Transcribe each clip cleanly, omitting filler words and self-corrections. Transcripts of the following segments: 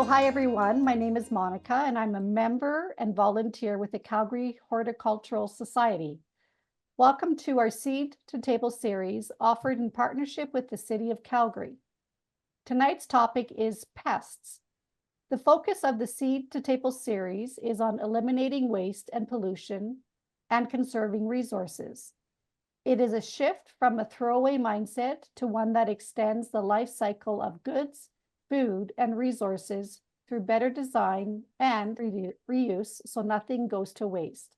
Hi everyone, my name is Monica and I'm a member and volunteer with the Calgary Horticultural Society. Welcome to our Seed to Table series offered in partnership with the City of Calgary. Tonight's topic is pests. The focus of the Seed to Table series is on eliminating waste and pollution and conserving resources. It is a shift from a throwaway mindset to one that extends the life cycle of goods, food, and resources through better design and reuse so nothing goes to waste.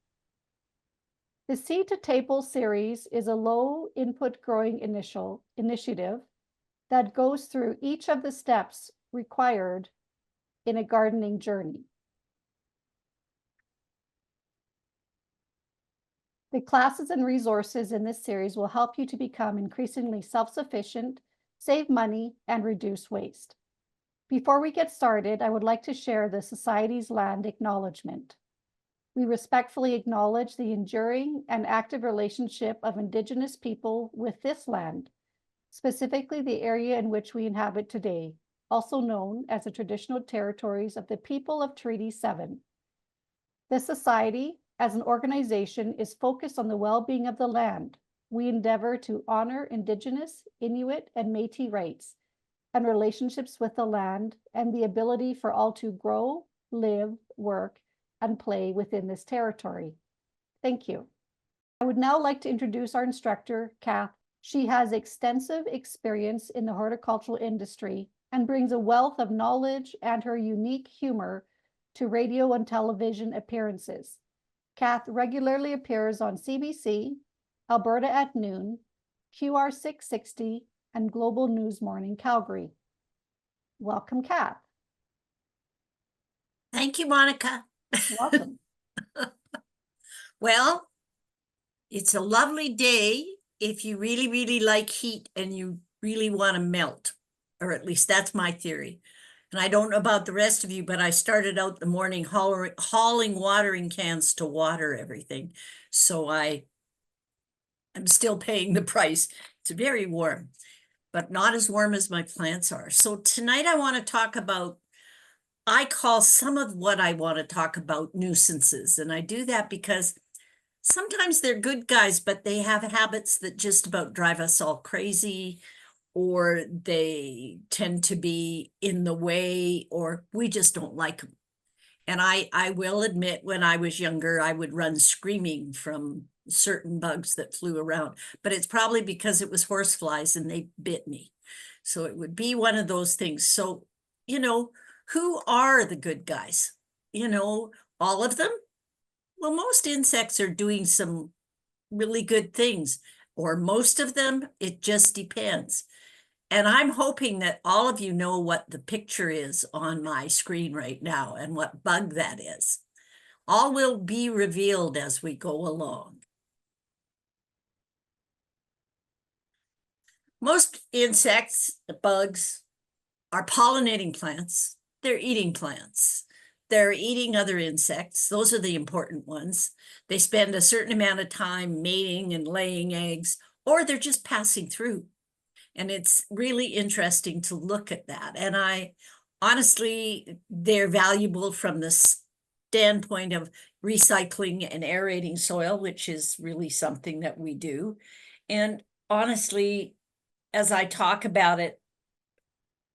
The Seed to Table series is a low input growing initiative that goes through each of the steps required in a gardening journey. The classes and resources in this series will help you to become increasingly self-sufficient, save money, and reduce waste. Before we get started, I would like to share the Society's land acknowledgement. We respectfully acknowledge the enduring and active relationship of Indigenous people with this land, specifically the area in which we inhabit today, also known as the traditional territories of the people of Treaty 7. The Society, as an organization, is focused on the well-being of the land. We endeavor to honor Indigenous, Inuit, and Métis rights and relationships with the land and the ability for all to grow, live, work, and play within this territory. Thank you. I would now like to introduce our instructor, Kath. She has extensive experience in the horticultural industry and brings a wealth of knowledge and her unique humor to radio and television appearances. Kath regularly appears on CBC, Alberta at Noon, QR 660, and Global News Morning Calgary. Welcome, Kath. Thank you, Monica. Welcome. Well, it's a lovely day if you really, really like heat and you really want to melt, or at least that's my theory. And I don't know about the rest of you, but I started out the morning hauling watering cans to water everything. So I'm still paying the price. It's very warm, but not as warm as my plants are. So tonight I want to talk about, I call some of what I want to talk about nuisances. And I do that because sometimes they're good guys, but they have habits that just about drive us all crazy, or they tend to be in the way, or we just don't like them. And I will admit, when I was younger, I would run screaming from certain bugs that flew around, but it's probably because it was horseflies and they bit me. So it would be one of those things. So, who are the good guys? All of them? Well, most insects are doing some really good things, or most of them, it just depends. And I'm hoping that all of you know what the picture is on my screen right now and what bug that is. All will be revealed as we go along. Most insects, bugs, are pollinating plants. They're eating plants. They're eating other insects. Those are the important ones. They spend a certain amount of time mating and laying eggs, or they're just passing through. And it's really interesting to look at that. And honestly, they're valuable from the standpoint of recycling and aerating soil, which is really something that we do. And honestly, as I talk about it,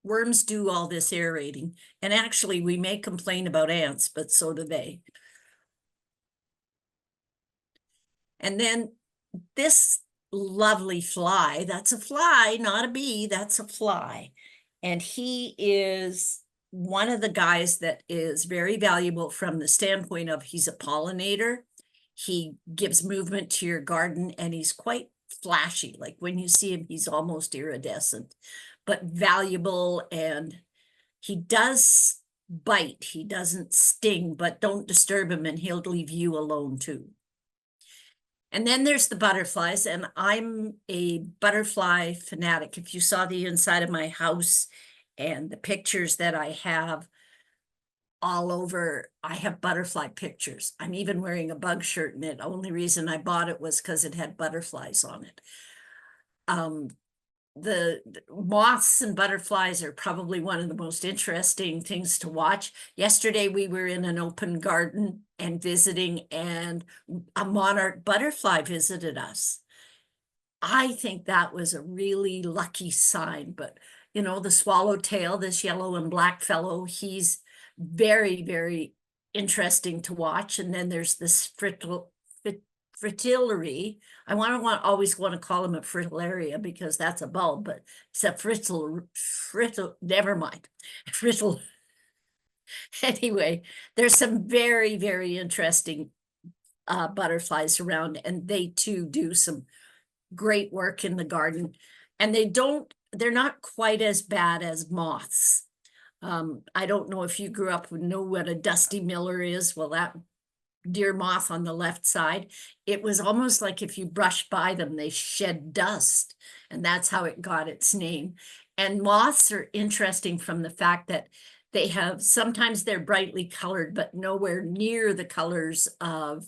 worms do all this aerating. And actually, we may complain about ants, but so do they. And then this lovely fly, that's a fly, not a bee, that's a fly. And he is one of the guys that is very valuable from the standpoint of he's a pollinator. He gives movement to your garden, and he's quite flashy. Like when you see him, he's almost iridescent, but valuable. And he does bite, he doesn't sting, but don't disturb him and he'll leave you alone too. And then there's the butterflies, and I'm a butterfly fanatic. If you saw the inside of my house and the pictures that I have all over, I have butterfly pictures. I'm even wearing a bug shirt, and the only reason I bought it was because it had butterflies on it. the moths and butterflies are probably one of the most interesting things to watch. Yesterday, we were in an open garden and visiting, and a monarch butterfly visited us. I think that was a really lucky sign, but you know, the swallowtail, this yellow and black fellow, he's very, very interesting to watch. And then there's this fritillary. I always want to call him a fritillaria because that's a bulb, but it's a never mind. Frittle. Anyway, there's some very, very interesting butterflies around, and they too do some great work in the garden. And they're not quite as bad as moths. I don't know if you grew up and know what a dusty miller is. Well, that deer moth on the left side, it was almost like if you brush by them, they shed dust, and that's how it got its name. And moths are interesting from the fact that sometimes they're brightly colored, but nowhere near the colors of,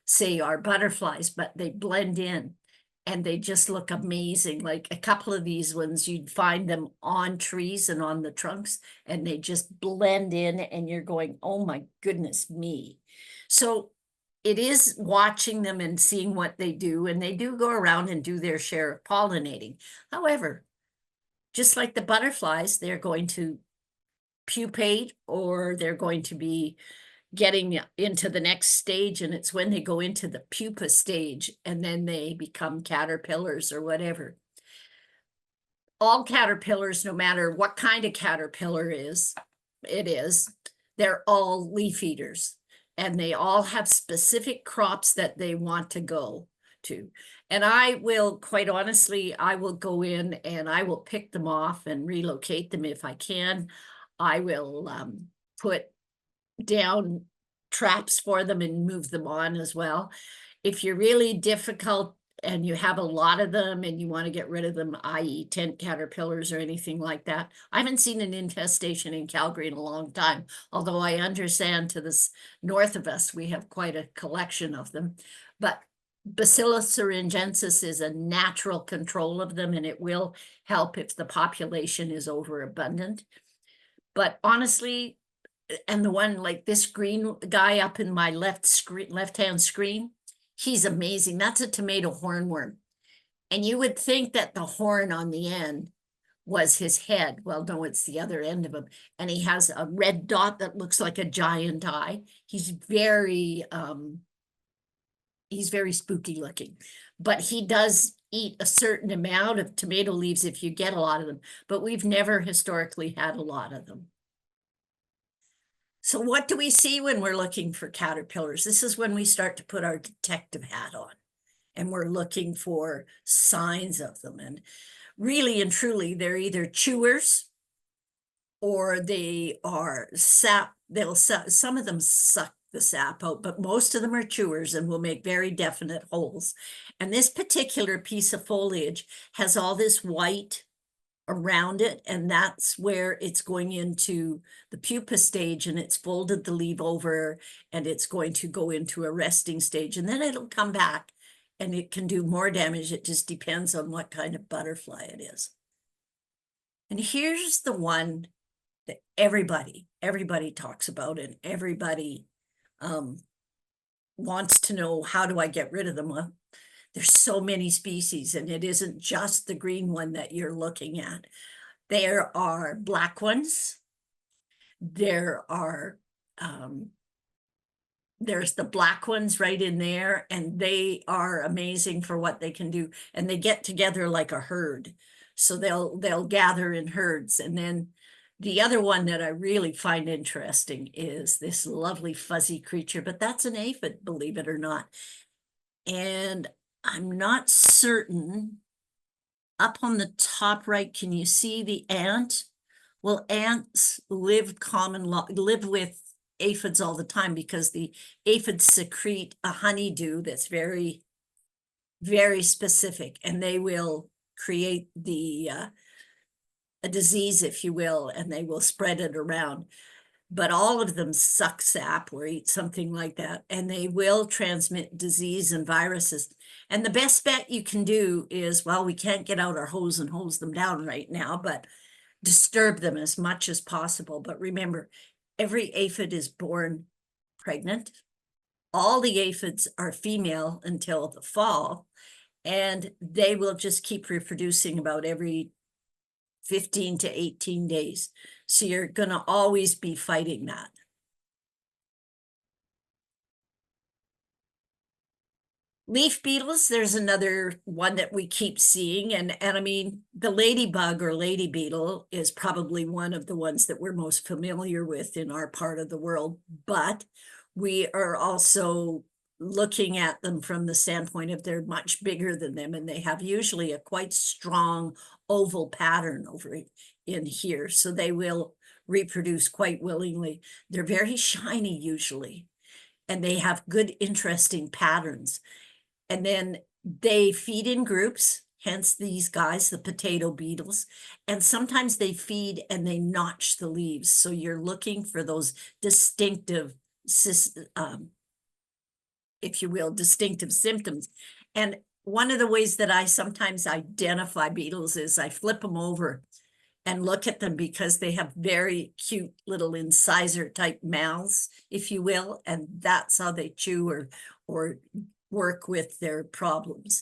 say, our butterflies, but they blend in and they just look amazing. Like a couple of these ones, you'd find them on trees and on the trunks, and they just blend in, and you're going, oh my goodness me. So it is watching them and seeing what they do, and they do go around and do their share of pollinating. However, just like the butterflies, they're going to pupate, or they're going to be getting into the next stage, and it's when they go into the pupa stage and then they become caterpillars or whatever. All caterpillars, no matter what kind of caterpillar it is, they're all leaf eaters, and they all have specific crops that they want to go to. And I will, quite honestly, I will go in and I will pick them off and relocate them if I can. I will put down traps for them and move them on as well. If you're really difficult and you have a lot of them and you want to get rid of them, i.e. tent caterpillars or anything like that, I haven't seen an infestation in Calgary in a long time, although I understand to this north of us we have quite a collection of them. But Bacillus thuringiensis is a natural control of them, and it will help if the population is overabundant. But honestly, and the one like this green guy up in my left-hand screen, he's amazing. That's a tomato hornworm. And you would think that the horn on the end was his head. Well, no, it's the other end of him. And he has a red dot that looks like a giant eye. He's very spooky looking, but he does eat a certain amount of tomato leaves if you get a lot of them, but we've never historically had a lot of them. So what do we see when we're looking for caterpillars? This is when we start to put our detective hat on, and we're looking for signs of them. And really and truly, they're either chewers or they are sap. Some of them suck the sap out, but most of them are chewers and will make very definite holes. And this particular piece of foliage has all this white around it, and that's where it's going into the pupa stage, and it's folded the leaf over, and it's going to go into a resting stage, and then it'll come back and it can do more damage. It just depends on what kind of butterfly it is. And here's the one that everybody talks about, and everybody wants to know, how do I get rid of them? Well, there's so many species, and it isn't just the green one that you're looking at. There are black ones. There are, there's the black ones right in there, and they are amazing for what they can do. And they get together like a herd. So they'll gather in herds. And then the other one that I really find interesting is this lovely fuzzy creature, but that's an aphid, believe it or not. And I'm not certain. Up on the top right, can you see the ant? Well, ants live with aphids all the time, because the aphids secrete a honeydew that's very, very specific, and they will create a disease, if you will, and they will spread it around. but all of them suck sap or eat something like that, and they will transmit disease and viruses. And the best bet you can do is, well, we can't get out our hose and hose them down right now, but disturb them as much as possible. But remember, every aphid is born pregnant. All the aphids are female until the fall, and they will just keep reproducing about every 15 to 18 days. So you're going to always be fighting that. Leaf beetles, there's another one that we keep seeing. And I mean, the ladybug or lady beetle is probably one of the ones that we're most familiar with in our part of the world. But we are also looking at them from the standpoint of they're much bigger than them, and they have usually a quite strong oval pattern over in here. So they will reproduce quite willingly. They're very shiny usually, and they have good, interesting patterns. And then they feed in groups, hence these guys, the potato beetles. And sometimes they feed and they notch the leaves. So you're looking for those distinctive, if you will, distinctive symptoms. And one of the ways that I sometimes identify beetles is I flip them over and look at them, because they have very cute little incisor type mouths, if you will. And that's how they chew or work with their problems,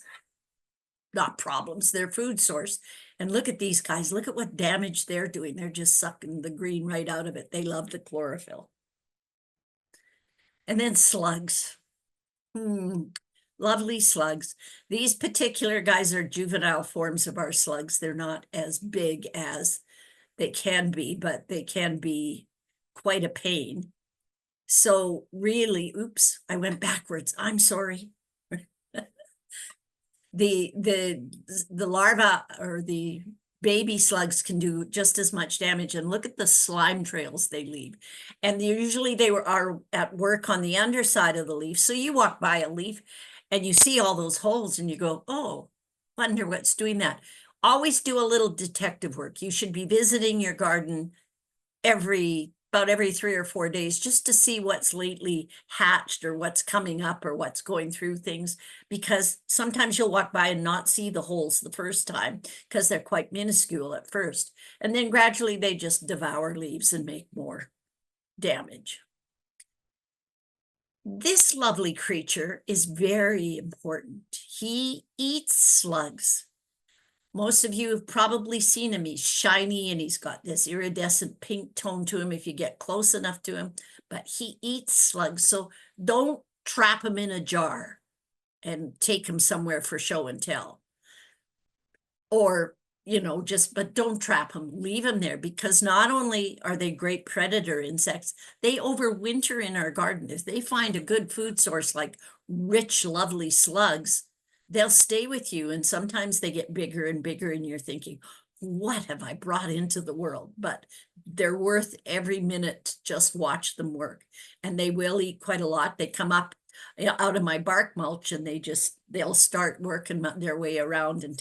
not problems, their food source. And look at these guys, look at what damage they're doing. They're just sucking the green right out of it. They love the chlorophyll. And then slugs. Lovely slugs. These particular guys are juvenile forms of our slugs. They're not as big as they can be, but they can be quite a pain. So really, oops, I went backwards. I'm sorry. The larva or the baby slugs can do just as much damage. And look at the slime trails they leave. And usually they are at work on the underside of the leaf. So you walk by a leaf and you see all those holes and you go, oh, wonder what's doing that. Always do a little detective work. You should be visiting your garden about every 3 or 4 days, just to see what's lately hatched or what's coming up or what's going through things, because sometimes you'll walk by and not see the holes the first time because they're quite minuscule at first. And then gradually they just devour leaves and make more damage. This lovely creature is very important. He eats slugs. Most of you have probably seen him. He's shiny and he's got this iridescent pink tone to him if you get close enough to him, but he eats slugs. So don't trap him in a jar and take him somewhere for show and tell. Or, but don't trap him, leave him there, because not only are they great predator insects, they overwinter in our garden. If they find a good food source like rich, lovely slugs, they'll stay with you, and sometimes they get bigger and bigger and you're thinking, what have I brought into the world? But they're worth every minute. Just watch them work, and they will eat quite a lot. They come up out of my bark mulch and they'll start working their way around and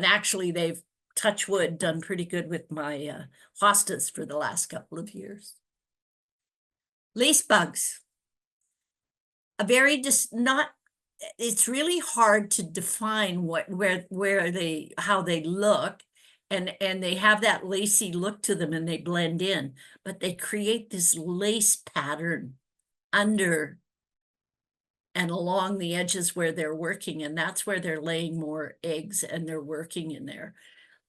actually they've, touch wood, done pretty good with my hostas for the last couple of years. Lace bugs. It's really hard to define how they look, and they have that lacy look to them and they blend in, but they create this lace pattern under and along the edges where they're working, and that's where they're laying more eggs and they're working in there.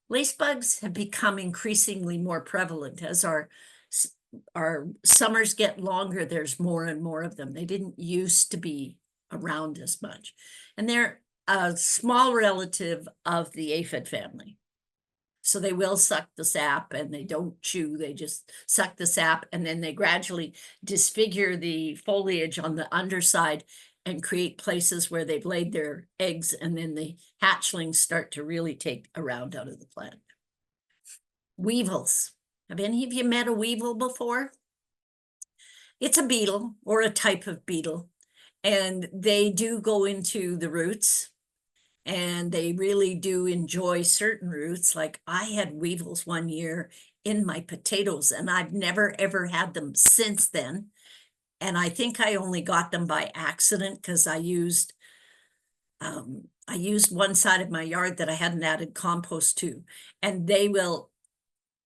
Lace bugs have become increasingly more prevalent as our summers get longer. There's more and more of them. They didn't used to be around as much. And they're a small relative of the aphid family. So they will suck the sap and they don't chew, they just suck the sap, and then they gradually disfigure the foliage on the underside and create places where they've laid their eggs, and then the hatchlings start to really take a round out of the plant. Weevils. Have any of you met a weevil before? It's a beetle or a type of beetle, and they do go into the roots, and they really do enjoy certain roots. Like I had weevils one year in my potatoes, and I've never ever had them since then. And I think I only got them by accident because I used one side of my yard that I hadn't added compost to, and they will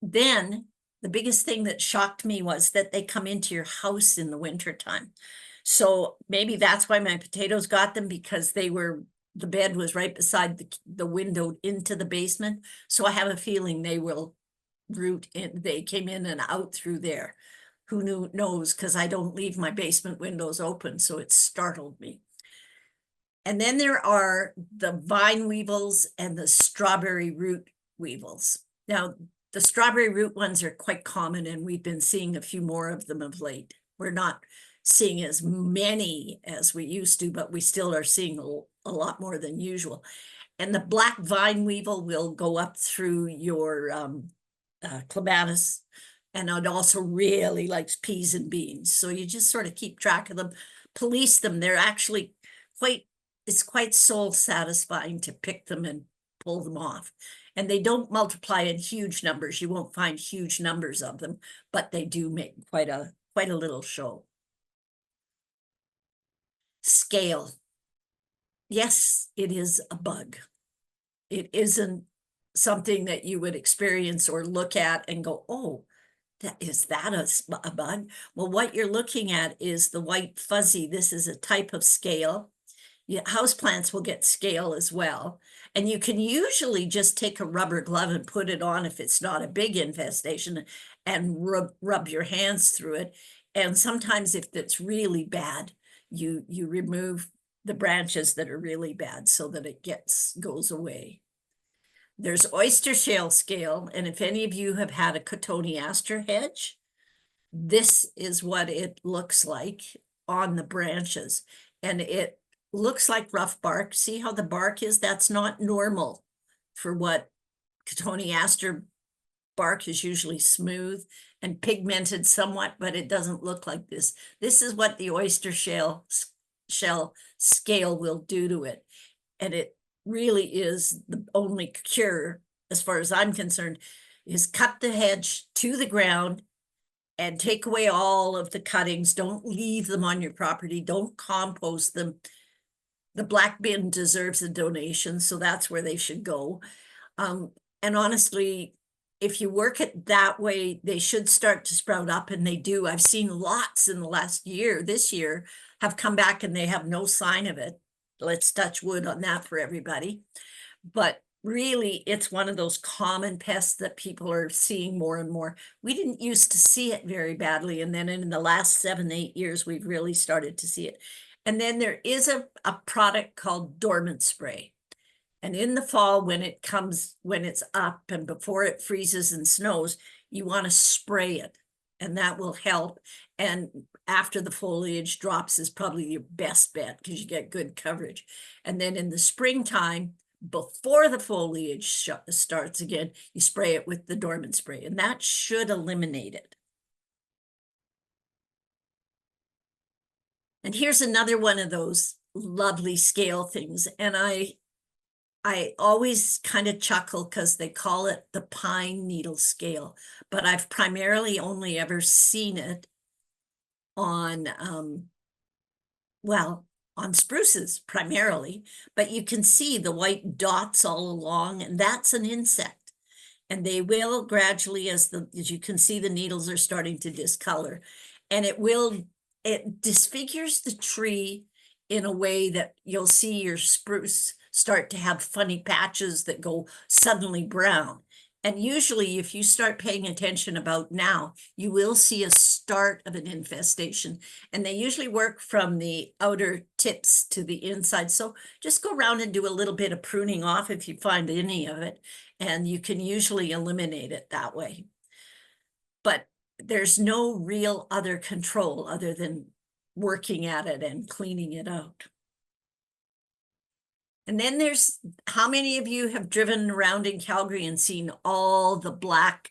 then. The biggest thing that shocked me was that they come into your house in the wintertime. So maybe that's why my potatoes got them, because the bed was right beside the window into the basement. So I have a feeling they will root in, they came in and out through there. Who knows, because I don't leave my basement windows open, so it startled me. And then there are the vine weevils and the strawberry root weevils. Now, the strawberry root ones are quite common, and we've been seeing a few more of them of late. We're not seeing as many as we used to, but we still are seeing a lot more than usual. And the black vine weevil will go up through your clematis, and it also really likes peas and beans. So you just sort of keep track of them, police them. They're actually it's quite soul satisfying to pick them and pull them off. And they don't multiply in huge numbers. You won't find huge numbers of them, but they do make quite a little show. Scale. Yes, it is a bug. It isn't something that you would experience or look at and go, oh, is that a bug? Well, what you're looking at is the white fuzzy. This is a type of scale. Yeah, houseplants will get scale as well. And you can usually just take a rubber glove and put it on if it's not a big infestation, and rub your hands through it. And sometimes if it's really bad, you remove the branches that are really bad so that it goes away. There's oyster shale scale, and if any of you have had a cotoneaster hedge, this is what it looks like on the branches. And it looks like rough bark. See how the bark is? That's not normal for what cotoneaster bark is usually smooth and pigmented somewhat, but it doesn't look like this. This is what the oyster shell scale will do to it. And it really is the only cure, as far as I'm concerned, is cut the hedge to the ground and take away all of the cuttings. Don't leave them on your property. Don't compost them. The black bin deserves a donation, so that's where they should go. And honestly, if you work it that way, they should start to sprout up, and they do. I've seen lots in the last year, this year, have come back and they have no sign of it. Let's touch wood on that for everybody. But really, it's one of those common pests that people are seeing more and more. We didn't used to see it very badly, and then in the last 7-8 years, we've really started to see it. And then there is a product called dormant spray. And in the fall, when it's up and before it freezes and snows, you want to spray it, and that will help. And after the foliage drops is probably your best bet, because you get good coverage. And then in the springtime, before the foliage starts again, you spray it with the dormant spray, and that should eliminate it. And here's another one of those lovely scale things. And I always kind of chuckle because they call it the pine needle scale, but I've primarily only ever seen it on, on spruces primarily, but you can see the white dots all along, and that's an insect. And they will gradually, as you can see, the needles are starting to discolor, and it disfigures the tree in a way that you'll see your spruce start to have funny patches that go suddenly brown. And usually if you start paying attention about now, you will see a start of an infestation. And they usually work from the outer tips to the inside. So just go around and do a little bit of pruning off if you find any of it, and you can usually eliminate it that way. But there's no real other control other than working at it and cleaning it out. And then there's, how many of you have driven around in Calgary and seen all the black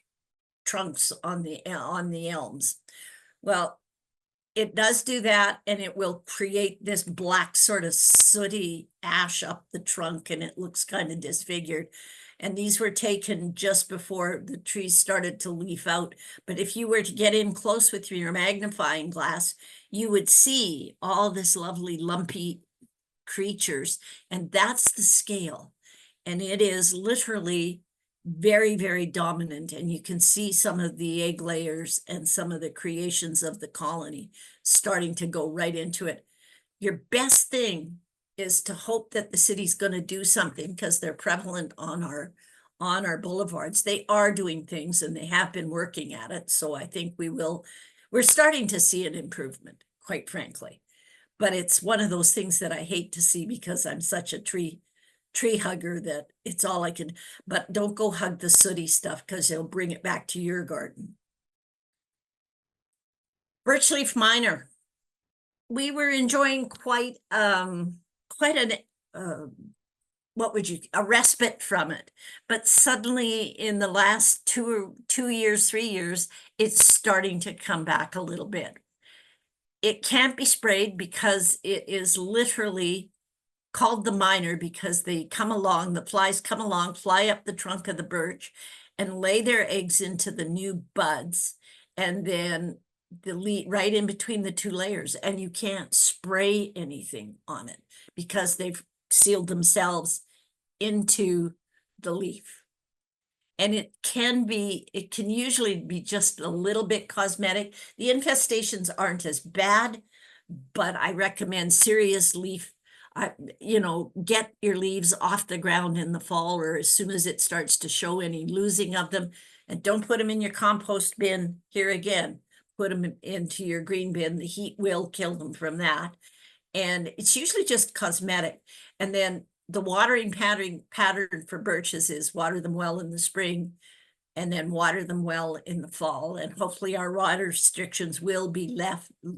trunks on the elms? Well, it does do that, and it will create this black sort of sooty ash up the trunk, and it looks kind of disfigured. And these were taken just before the trees started to leaf out. But if you were to get in close with your magnifying glass, you would see all this lovely lumpy creatures, and that's the scale. And it is literally very, very dominant, and you can see some of the egg layers and some of the creations of the colony starting to go right into it. Your best thing is to hope that the city's going to do something, because they're prevalent on our boulevards. They are doing things, and they have been working at it. So I think we're starting to see an improvement, quite frankly. But it's one of those things that I hate to see, because I'm such a tree hugger that it's all I can. But don't go hug the sooty stuff, because it'll bring it back to your garden. Birchleaf minor. We were enjoying quite an a respite from it. But suddenly in the last 2 years, 3 years, it's starting to come back a little bit. It can't be sprayed because it is literally called the minor, because they come along, the flies come along, fly up the trunk of the birch and lay their eggs into the new buds, and then delete right in between the 2 layers, and you can't spray anything on it because they've sealed themselves into the leaf. And it can usually be just a little bit cosmetic. The infestations aren't as bad, but I recommend serious leaf. Get your leaves off the ground in the fall, or as soon as it starts to show any losing of them, and don't put them in your compost bin. Here again, put them into your green bin. The heat will kill them from that. And it's usually just cosmetic. And then the watering pattern for birches is water them well in the spring, and then water them well in the fall. And hopefully our water restrictions will be left, a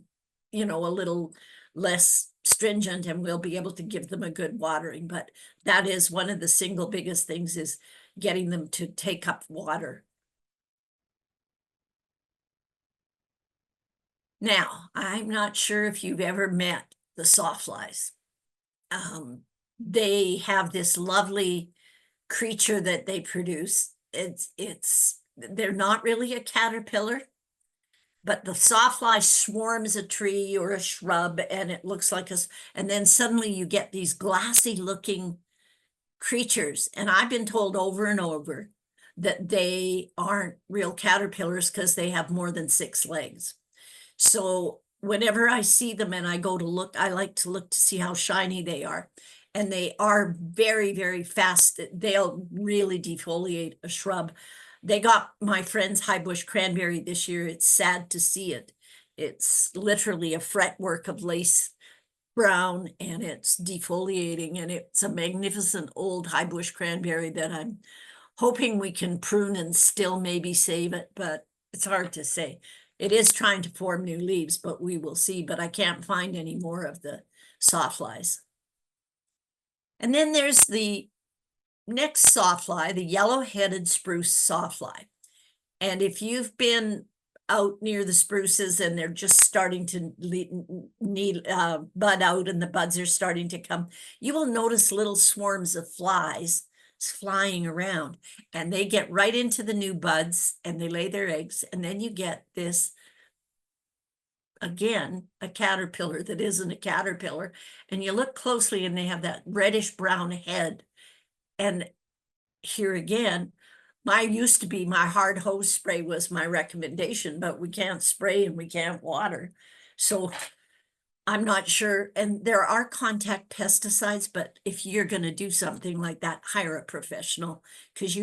little less stringent, and we'll be able to give them a good watering. But that is one of the single biggest things, is getting them to take up water. Now, I'm not sure if you've ever met the sawflies. They have this lovely creature that they produce. They're not really a caterpillar, but the sawfly swarms a tree or a shrub, and it looks like and then suddenly you get these glassy looking creatures. And I've been told over and over that they aren't real caterpillars, because they have more than 6 legs. So whenever I see them and I go to look, I like to look to see how shiny they are. And they are very, very fast. They'll really defoliate a shrub. They got my friend's high bush cranberry this year. It's sad to see it. It's literally a fretwork of lace brown, and it's defoliating, and it's a magnificent old high bush cranberry that I'm hoping we can prune and still maybe save it, but it's hard to say. It is trying to form new leaves, but we will see. But I can't find any more of the sawflies. And then there's the next sawfly, the yellow-headed spruce sawfly. And if you've been out near the spruces and they're just starting to need bud out, and the buds are starting to come, you will notice little swarms of flies flying around, and they get right into the new buds and they lay their eggs. And then you get this, again, a caterpillar that isn't a caterpillar, and you look closely and they have that reddish brown head. And here again, my hard hose spray was my recommendation, but we can't spray and we can't water. So I'm not sure. And there are contact pesticides, but if you're going to do something like that, hire a professional, because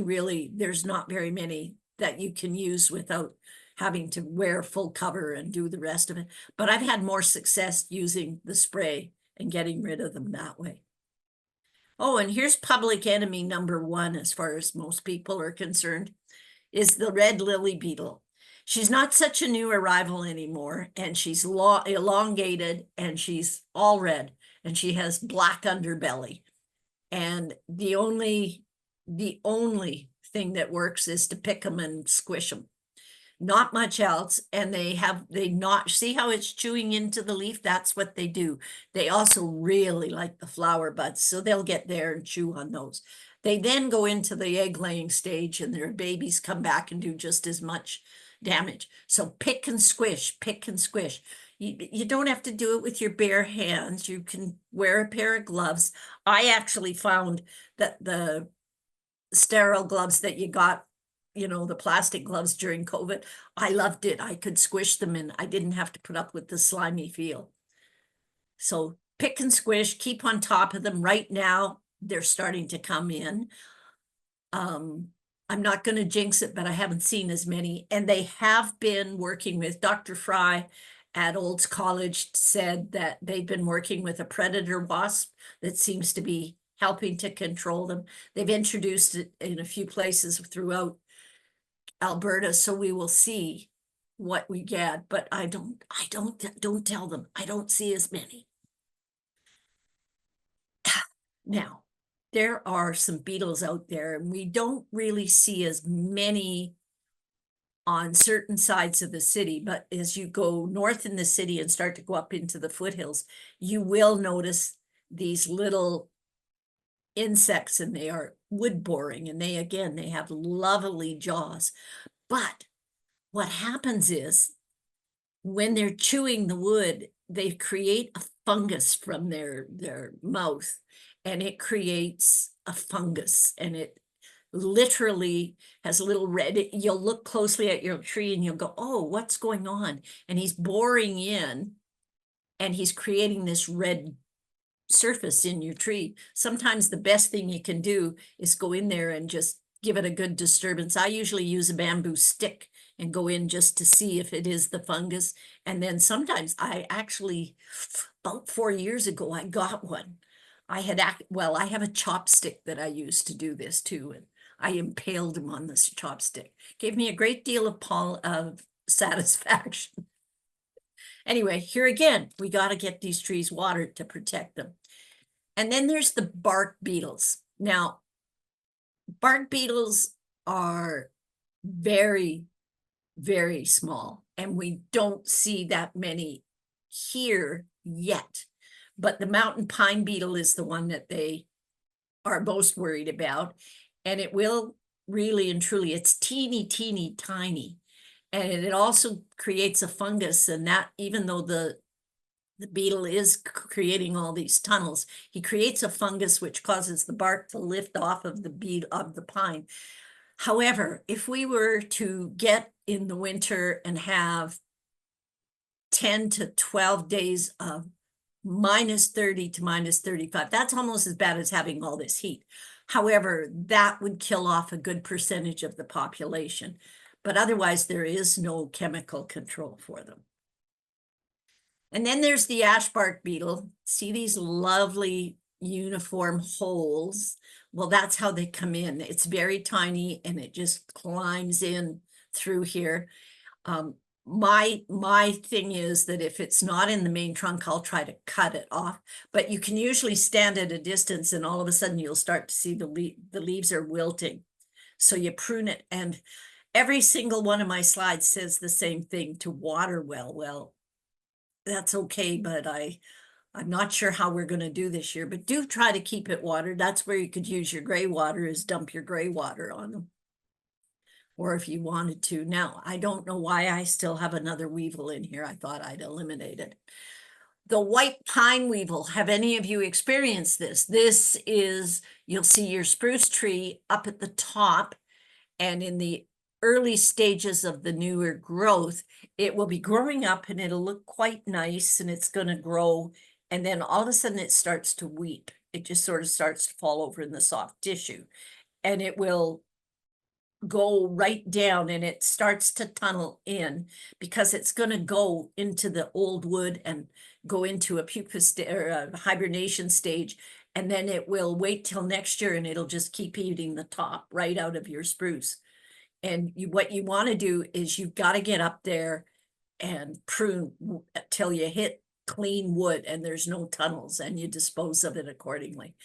there's not very many that you can use without having to wear full cover and do the rest of it. But I've had more success using the spray and getting rid of them that way. Oh, and here's public enemy number 1, as far as most people are concerned, is the red lily beetle. She's not such a new arrival anymore, and she's elongated, and she's all red, and she has black underbelly. And the only thing that works is to pick them and squish them. not much else. And they not, see how it's chewing into the leaf? That's what they do. They also really like the flower buds, so they'll get there and chew on those. They then go into the egg laying stage and their babies come back and do just as much damage. So pick and squish, pick and squish. You don't have to do it with your bare hands. You can wear a pair of gloves. I actually found that the sterile gloves that you got, the plastic gloves during COVID, I loved it. I could squish them and I didn't have to put up with the slimy feel. So pick and squish, keep on top of them. Right now, they're starting to come in. I'm not going to jinx it, but I haven't seen as many. And they have been working with Dr. Fry at Olds College, said that they've been working with a predator wasp that seems to be helping to control them. They've introduced it in a few places throughout Alberta, so we will see what we get, but don't tell them. I don't see as many. Now, there are some beetles out there, and we don't really see as many on certain sides of the city, but as you go north in the city and start to go up into the foothills, you will notice these little insects, and they are wood boring, and they have lovely jaws. But what happens is when they're chewing the wood, they create a fungus from their mouth, and it creates a fungus, and it literally has a little red. You'll look closely at your tree and you'll go, oh, what's going on? And he's boring in and he's creating this red surface in your tree. Sometimes the best thing you can do is go in there and just give it a good disturbance. I usually use a bamboo stick and go in just to see if it is the fungus. And then sometimes I actually, about 4 years ago, I got one. I have a chopstick that I use to do this too. And I impaled him on this chopstick. Gave me a great deal of satisfaction. Anyway, here again, we got to get these trees watered to protect them. And then there's the bark beetles. Now, bark beetles are very, very small, and we don't see that many here yet. But the mountain pine beetle is the one that they are most worried about. And it will really and truly, it's teeny, teeny, tiny. And it also creates a fungus, and that, even though the beetle is creating all these tunnels, he creates a fungus which causes the bark to lift off of the pine. However, if we were to get in the winter and have 10 to 12 days of -30 to -35, that's almost as bad as having all this heat. However, that would kill off a good percentage of the population. But otherwise, there is no chemical control for them. And then there's the ash bark beetle. See these lovely uniform holes? Well, that's how they come in. It's very tiny and it just climbs in through here. My thing is that if it's not in the main trunk, I'll try to cut it off. But you can usually stand at a distance and all of a sudden you'll start to see the leaves are wilting. So you prune it, and every single one of my slides says the same thing, to water well. Well, that's okay, but I'm not sure how we're going to do this year, but do try to keep it watered. That's where you could use your gray water, is dump your gray water on them. Or if you wanted to. Now, I don't know why I still have another weevil in here. I thought I'd eliminate it. The white pine weevil, have any of you experienced this? This is, you'll see your spruce tree up at the top, and in the early stages of the newer growth, it will be growing up and it'll look quite nice and it's going to grow. And then all of a sudden it starts to weep. It just sort of starts to fall over in the soft tissue, and it will go right down and it starts to tunnel in because it's going to go into the old wood and go into a pupa or a hibernation stage. And then it will wait till next year and it'll just keep eating the top right out of your spruce. And what you want to do is you've got to get up there and prune till you hit clean wood and there's no tunnels, and you dispose of it accordingly.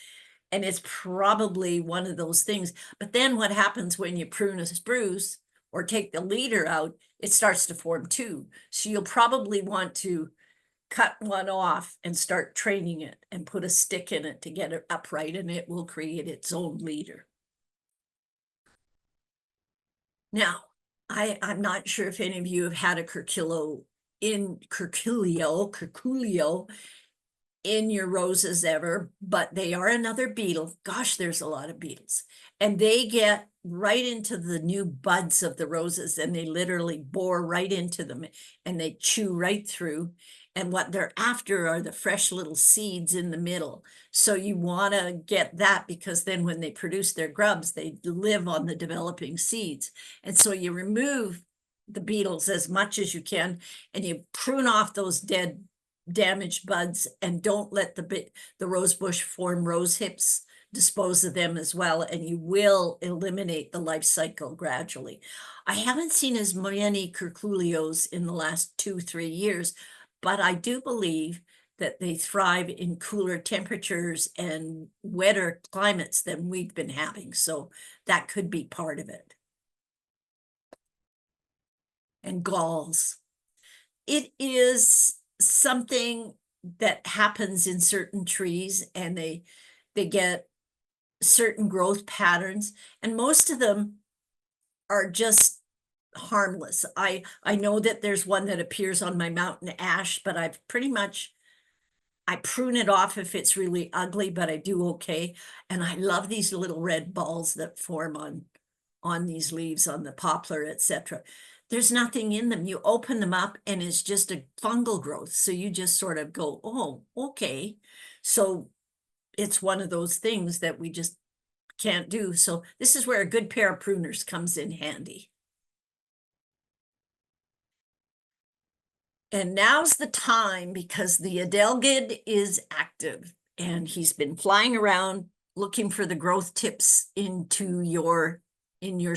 And it's probably one of those things. But then what happens when you prune a spruce or take the leader out, it starts to form two. So you'll probably want to cut one off and start training it and put a stick in it to get it upright, and it will create its own leader. Now, I'm not sure if any of you have had a curculio in your roses ever, but they are another beetle. Gosh, there's a lot of beetles. And they get right into the new buds of the roses, and they literally bore right into them and they chew right through. And what they're after are the fresh little seeds in the middle. So you want to get that, because then when they produce their grubs, they live on the developing seeds. And so you remove the beetles as much as you can, and you prune off those dead, damaged buds, and don't let the rose bush form rose hips. Dispose of them as well, and you will eliminate the life cycle gradually. I haven't seen as many curculios in the last 2-3 years, but I do believe that they thrive in cooler temperatures and wetter climates than we've been having. So that could be part of it. And galls. It is something that happens in certain trees, and they get certain growth patterns, and most of them are just harmless. I know that there's one that appears on my mountain ash, but I've pretty much, I prune it off if it's really ugly, but I do okay. And I love these little red balls that form on these leaves, on the poplar, etc. There's nothing in them. You open them up and it's just a fungal growth. So you just sort of go, oh, okay. So it's one of those things that we just can't do. So this is where a good pair of pruners comes in handy. And now's the time, because the adelgid is active and he's been flying around looking for the growth tips into your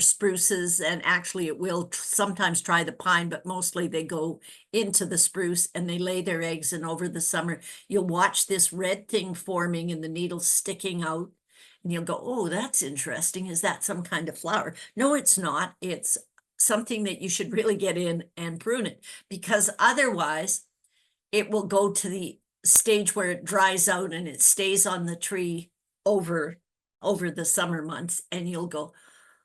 spruces. And actually it will sometimes try the pine, but mostly they go into the spruce and they lay their eggs. And over the summer, you'll watch this red thing forming and the needles sticking out. And you'll go, oh, that's interesting. Is that some kind of flower? No, it's not. It's something that you should really get in and prune it, because otherwise it will go to the stage where it dries out and it stays on the tree over the summer months, and you'll go,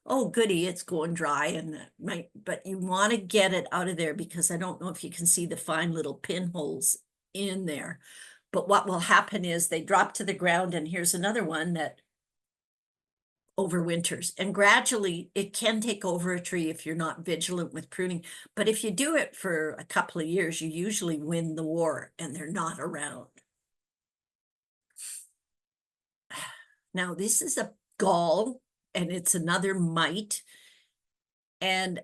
oh goody, it's going dry. And that might, but you want to get it out of there, because I don't know if you can see the fine little pinholes in there. But what will happen is they drop to the ground, and here's another one that overwinters, and gradually it can take over a tree if you're not vigilant with pruning. But if you do it for a couple of years, you usually win the war and they're not around. Now this is a gall, and it's another mite. And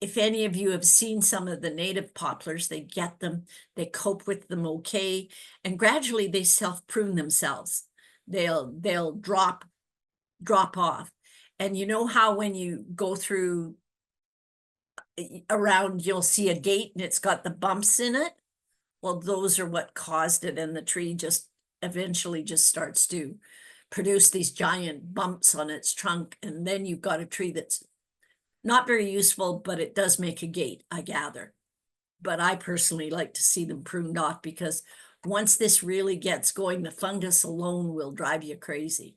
if any of you have seen some of the native poplars, they get them, they cope with them okay, and gradually they self-prune themselves. They'll drop off. And you know how when you go through around, you'll see a gate and it's got the bumps in it? Well, those are what caused it, and the tree just eventually just starts to produce these giant bumps on its trunk, and then you've got a tree that's not very useful, but it does make a gate, I gather. But I personally like to see them pruned off, because once this really gets going, the fungus alone will drive you crazy.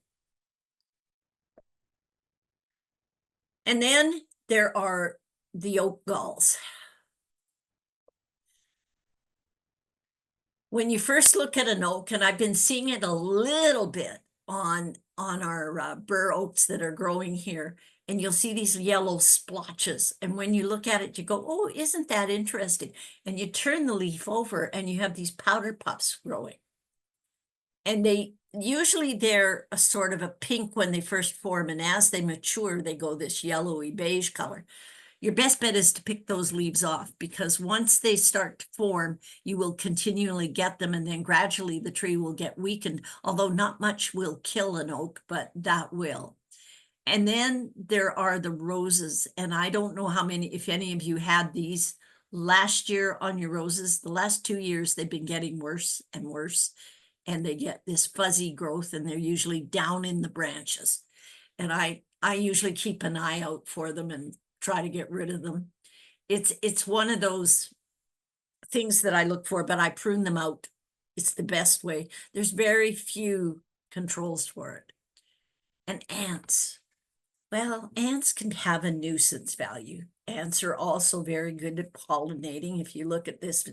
And then there are the oak galls. When you first look at an oak, and I've been seeing it a little bit on our bur oaks that are growing here, and you'll see these yellow splotches. And when you look at it, you go, oh, isn't that interesting? And you turn the leaf over and you have these powder puffs growing. And they're a sort of a pink when they first form, and as they mature, they go this yellowy beige color. Your best bet is to pick those leaves off, because once they start to form, you will continually get them, and then gradually the tree will get weakened, although not much will kill an oak, but that will. And then there are the roses, and I don't know how many, if any of you had these last year on your roses. The last 2 years, they've been getting worse and worse, and they get this fuzzy growth, and they're usually down in the branches. And I usually keep an eye out for them and try to get rid of them. It's one of those things that I look for, but I prune them out. It's the best way. There's very few controls for it. And ants. Well, ants can have a nuisance value. Ants are also very good at pollinating. If you look at this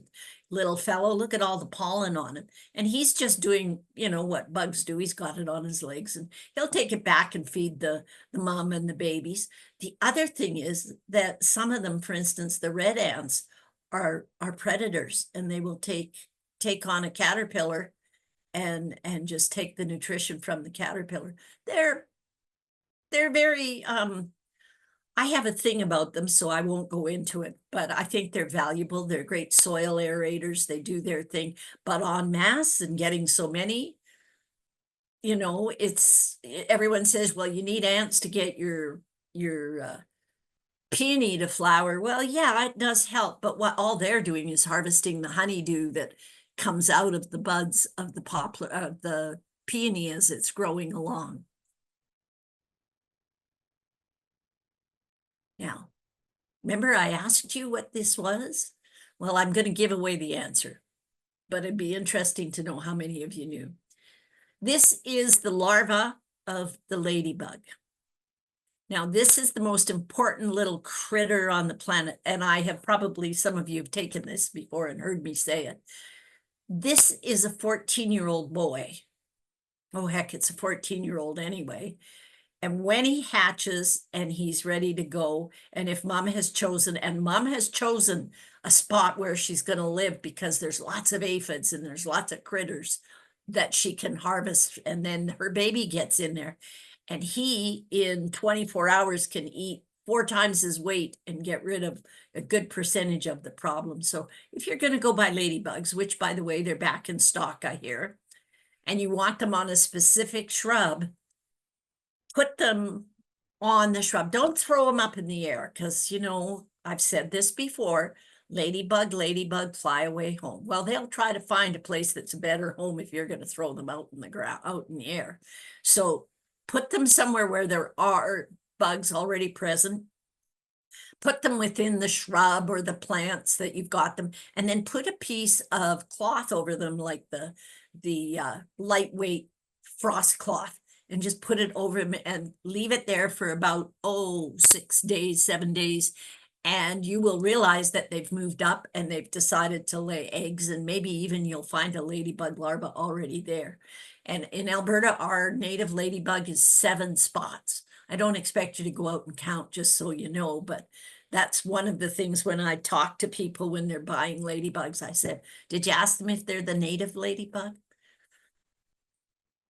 little fellow, look at all the pollen on him. And he's just doing, what bugs do. He's got it on his legs and he'll take it back and feed the mom and the babies. The other thing is that some of them, for instance, the red ants are predators, and they will take on a caterpillar and just take the nutrition from the caterpillar. They're very I have a thing about them, so I won't go into it, but I think they're valuable. They're great soil aerators. They do their thing, but en masse and getting so many, everyone says, well, you need ants to get your peony to flower. Well, yeah, it does help, but what all they're doing is harvesting the honeydew that comes out of the buds of the poplar, of the peony as it's growing along. Now, remember I asked you what this was? Well, I'm going to give away the answer, but it'd be interesting to know how many of you knew. This is the larva of the ladybug. Now, this is the most important little critter on the planet, and I have probably, some of you have taken this before and heard me say it. This is a 14-year-old boy. Oh, heck, it's a 14-year-old anyway. And when he hatches and he's ready to go, and if mom has chosen a spot where she's going to live, because there's lots of aphids and there's lots of critters that she can harvest, and then her baby gets in there. And he, in 24 hours, can eat 4 times his weight and get rid of a good percentage of the problem. So if you're going to go buy ladybugs, which, by the way, they're back in stock, I hear, and you want them on a specific shrub, put them on the shrub. Don't throw them up in the air, because, I've said this before, ladybug, fly away home. Well, they'll try to find a place that's a better home if you're going to throw them out in the ground, out in the air. So put them somewhere where there are bugs already present. Put them within the shrub or the plants that you've got them, and then put a piece of cloth over them, like the lightweight frost cloth, and just put it over them and leave it there for about 6 days, 7 days. And you will realize that they've moved up and they've decided to lay eggs, and maybe even you'll find a ladybug larva already there. And in Alberta, our native ladybug is 7 spots. I don't expect you to go out and count, just so you know, but that's one of the things when I talk to people when they're buying ladybugs. I said, did you ask them if they're the native ladybug?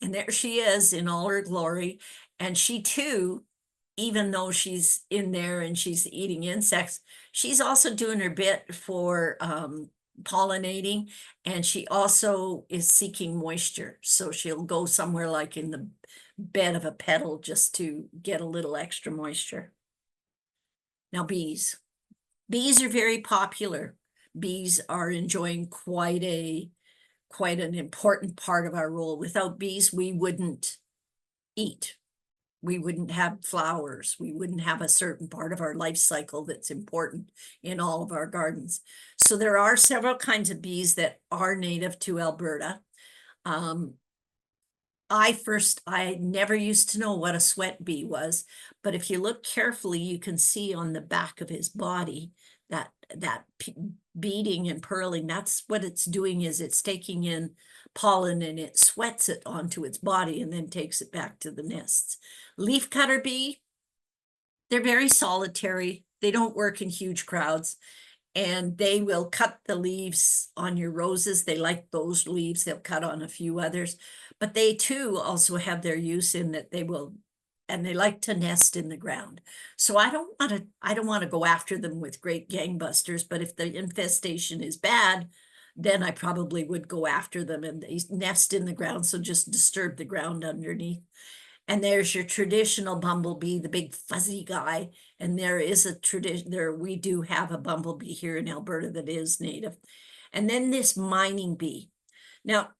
And there she is in all her glory. And she too, even though she's in there and she's eating insects, she's also doing her bit for pollinating, and she also is seeking moisture. So she'll go somewhere like in the bed of a petal just to get a little extra moisture. Now, bees. Bees are very popular. Bees are enjoying quite an important part of our role. Without bees, we wouldn't eat. We wouldn't have flowers. We wouldn't have a certain part of our life cycle that's important in all of our gardens. So there are several kinds of bees that are native to Alberta. I never used to know what a sweat bee was, but if you look carefully, you can see on the back of his body that beating and purling. That's what it's doing, is it's taking in pollen and it sweats it onto its body and then takes it back to the nests. Leafcutter bee, they're very solitary. They don't work in huge crowds, and they will cut the leaves on your roses. They like those leaves. They'll cut on a few others, but they too also have their use in that they will, and they like to nest in the ground. So I don't want to go after them with great gangbusters, but if the infestation is bad, then I probably would go after them, and they nest in the ground, so just disturb the ground underneath. And there's your traditional bumblebee, the big fuzzy guy. And there is a tradition there. We do have a bumblebee here in Alberta that is native. And then this mining bee. Now,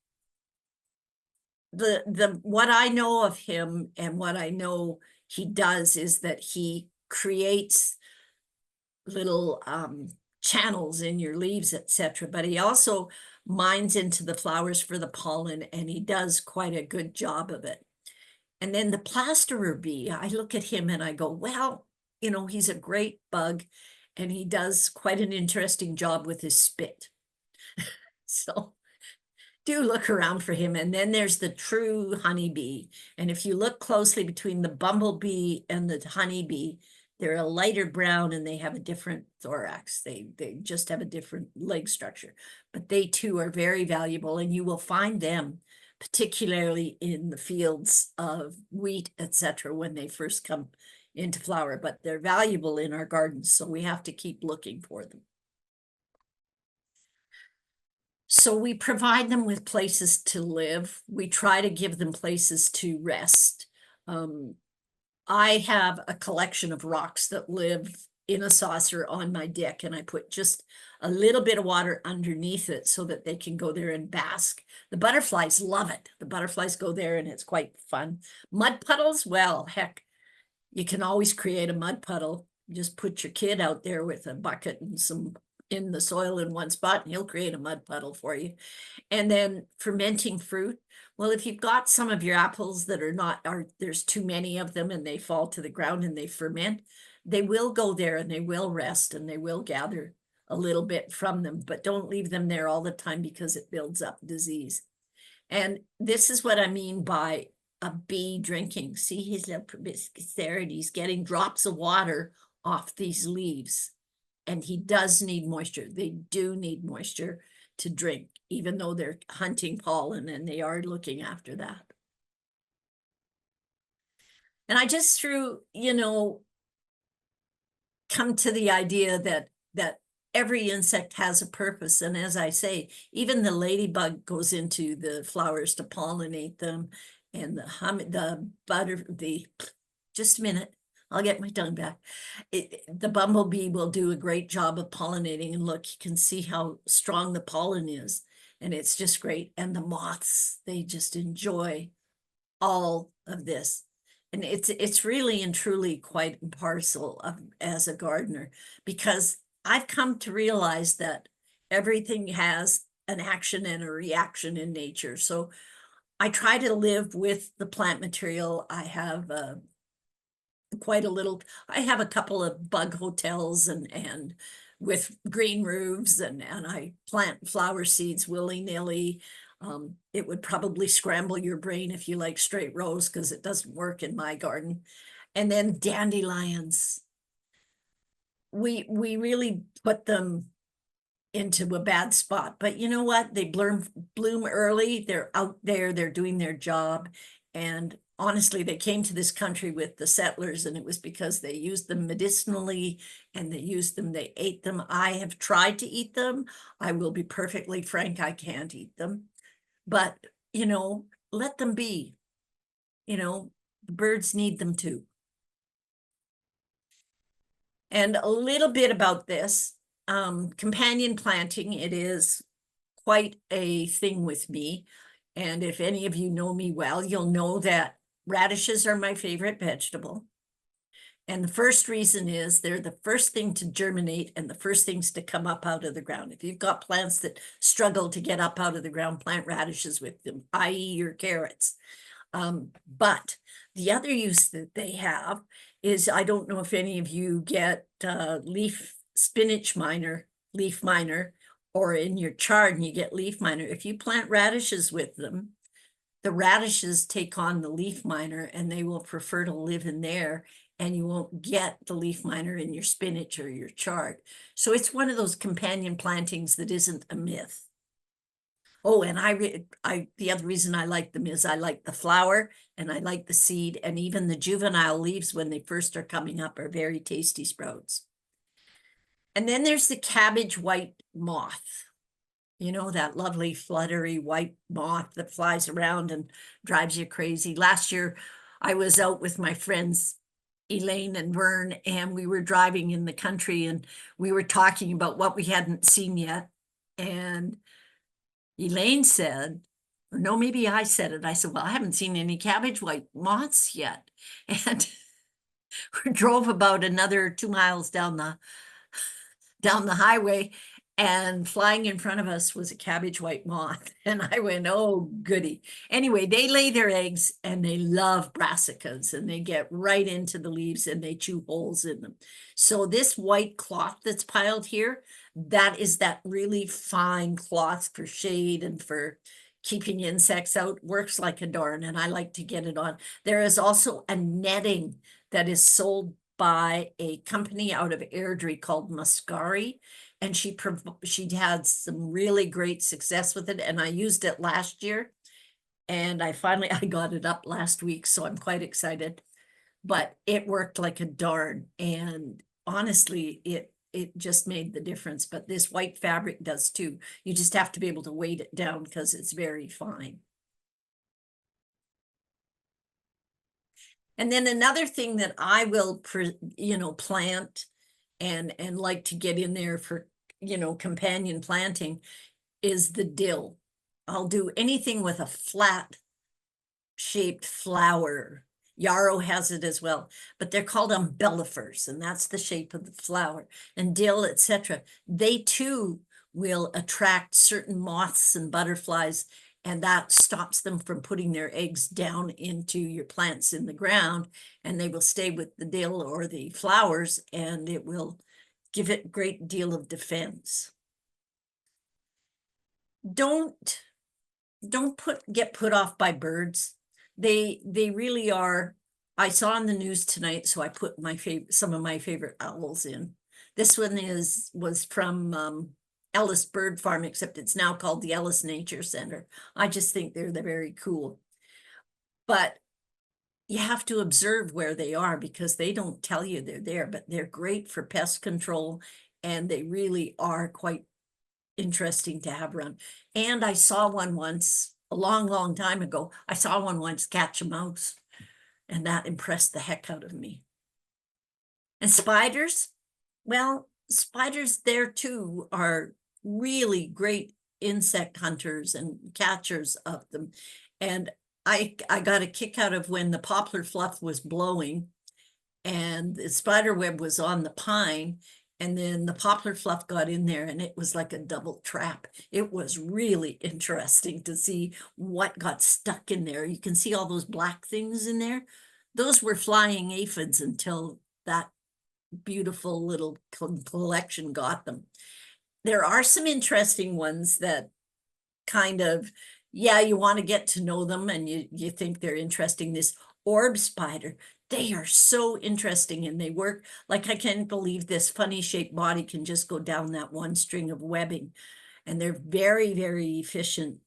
what I know of him and what I know he does is that he creates little channels in your leaves, etc. But he also mines into the flowers for the pollen, and he does quite a good job of it. And then the plasterer bee, I look at him and I go, well, you know, he's a great bug, and he does quite an interesting job with his spit. So do look around for him. And then there's the true honeybee. And if you look closely between the bumblebee and the honeybee, they're a lighter brown and they have a different thorax. They just have a different leg structure, but they too are very valuable, and you will find them particularly in the fields of wheat, etc., when they first come into flower, but they're valuable in our gardens, so we have to keep looking for them. So we provide them with places to live. We try to give them places to rest. I have a collection of rocks that live in a saucer on my deck, and I put just a little bit of water underneath it so that they can go there and bask. The butterflies love it. The butterflies go there and it's quite fun. Mud puddles, well, heck, you can always create a mud puddle. Just put your kid out there with a bucket and some in the soil in one spot, and he'll create a mud puddle for you. And then fermenting fruit. Well, if you've got some of your apples that there's too many of them and they fall to the ground and they ferment, they will go there and they will rest and they will gather a little bit from them, but don't leave them there all the time because it builds up disease. And this is what I mean by a bee drinking. See his little proboscis there, and he's getting drops of water off these leaves. And he does need moisture. They do need moisture to drink, even though they're hunting pollen, and they are looking after that. And I just come to the idea that every insect has a purpose. And as I say, even the ladybug goes into the flowers to pollinate them, and just a minute, I'll get my tongue back. The bumblebee will do a great job of pollinating, and look, you can see how strong the pollen is, and it's just great. And the moths, they just enjoy all of this. And it's really and truly quite a parcel of as a gardener, because I've come to realize that everything has an action and a reaction in nature. So I try to live with the plant material. I have I have a couple of bug hotels and with green roofs, and I plant flower seeds willy-nilly. It would probably scramble your brain if you like straight rows, because it doesn't work in my garden. And then dandelions. We really put them into a bad spot, but you know what? They bloom early. They're out there, they're doing their job. And honestly, they came to this country with the settlers, and it was because they used them medicinally, and they ate them. I have tried to eat them. I will be perfectly frank, I can't eat them. But, let them be. The birds need them too. And a little bit about this, companion planting, it is quite a thing with me. And if any of you know me well, you'll know that radishes are my favorite vegetable. And the first reason is they're the first thing to germinate and the first things to come up out of the ground. If you've got plants that struggle to get up out of the ground, plant radishes with them, i.e. your carrots. But the other use that they have is, I don't know if any of you get leaf miner, or in your chard and you get leaf miner. If you plant radishes with them, the radishes take on the leaf miner and they will prefer to live in there, and you won't get the leaf miner in your spinach or your chard. So it's one of those companion plantings that isn't a myth. Oh, and the other reason I like them is I like the flower and I like the seed, and even the juvenile leaves when they first are coming up are very tasty sprouts. And then there's the cabbage white moth. That lovely fluttery white moth that flies around and drives you crazy. Last year, I was out with my friends, Elaine and Vern, and we were driving in the country, and we were talking about what we hadn't seen yet. And Elaine said, or no, maybe I said it. I said, well, I haven't seen any cabbage white moths yet. And we drove about another 2 miles down down the highway, and flying in front of us was a cabbage white moth. And I went, oh, goody. Anyway, they lay their eggs and they love brassicas, and they get right into the leaves and they chew holes in them. So this white cloth that's piled here, that is that really fine cloth for shade and for keeping insects out. Works like a darn, and I like to get it on. There is also a netting that is sold by a company out of Airdrie called Muscari, and she had some really great success with it, and I used it last year, and I got it up last week, so I'm quite excited. But it worked like a darn, and honestly, it just made the difference. But this white fabric does too. You just have to be able to weight it down because it's very fine. And then another thing that I will, plant and like to get in there for, companion planting is the dill. I'll do anything with a flat shaped flower. Yarrow has it as well, but they're called umbellifers, and that's the shape of the flower. And dill, etc. They too will attract certain moths and butterflies, and that stops them from putting their eggs down into your plants in the ground, and they will stay with the dill or the flowers, and it will give it a great deal of defense. Don't get put off by birds. They really are. I saw on the news tonight, so I put some of my favorite owls in. This one was from Ellis Bird Farm, except it's now called the Ellis Nature Center. I just think they're very cool. But you have to observe where they are because they don't tell you they're there, but they're great for pest control, and they really are quite interesting to have around. And I saw one once a long, long time ago. I saw one once catch a mouse, and that impressed the heck out of me. And spiders, well, spiders there too are really great insect hunters and catchers of them. And I got a kick out of when the poplar fluff was blowing and the spider web was on the pine, and then the poplar fluff got in there, and it was like a double trap. It was really interesting to see what got stuck in there. You can see all those black things in there. Those were flying aphids until that beautiful little collection got them. There are some interesting ones that kind of, yeah, you want to get to know them and you think they're interesting. This orb spider, they are so interesting, and they work like, I can't believe this funny shaped body can just go down that one string of webbing. And they're very, very efficient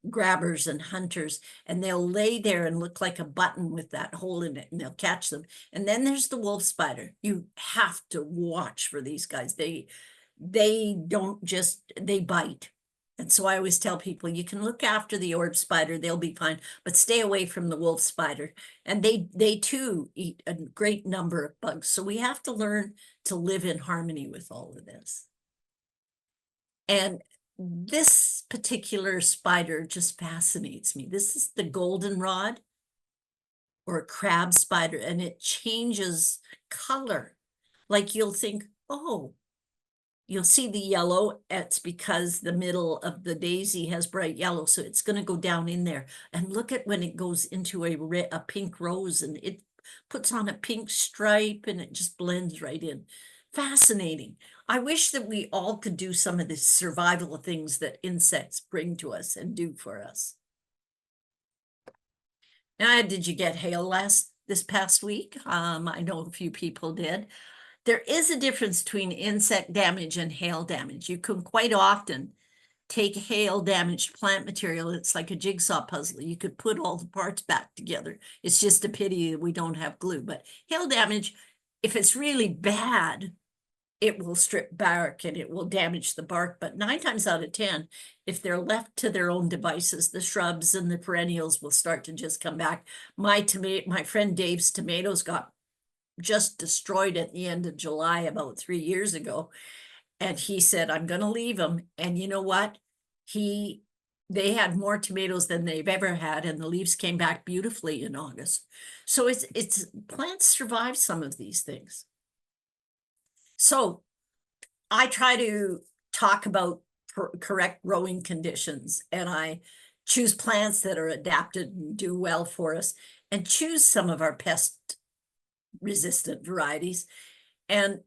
grabbers and hunters, and they'll lay there and look like a button with that hole in it, and they'll catch them. And then there's the wolf spider. You have to watch for these guys. They don't just, they bite. And so I always tell people, you can look after the orb spider, they'll be fine, but stay away from the wolf spider. And they too eat a great number of bugs. So we have to learn to live in harmony with all of this. And this particular spider just fascinates me. This is the goldenrod, or a crab spider, and it changes color. Like you'll think, oh, you'll see the yellow. It's because the middle of the daisy has bright yellow, so it's going to go down in there. And look at when it goes into a pink rose, and it puts on a pink stripe, and it just blends right in. Fascinating. I wish that we all could do some of the survival things that insects bring to us and do for us. Now, did you get hail this past week? I know a few people did. There is a difference between insect damage and hail damage. You can quite often take hail damaged plant material. It's like a jigsaw puzzle. You could put all the parts back together. It's just a pity that we don't have glue. But hail damage, if it's really bad, it will strip bark and it will damage the bark. But 9 times out of 10, if they're left to their own devices, the shrubs and the perennials will start to just come back. My friend Dave's tomatoes got just destroyed at the end of July about 3 years ago. And he said, I'm going to leave them. And you know what? They had more tomatoes than they've ever had, and the leaves came back beautifully in August. So it's plants survive some of these things. So I try to talk about correct growing conditions, and I choose plants that are adapted and do well for us, and choose some of our pest resistant varieties. And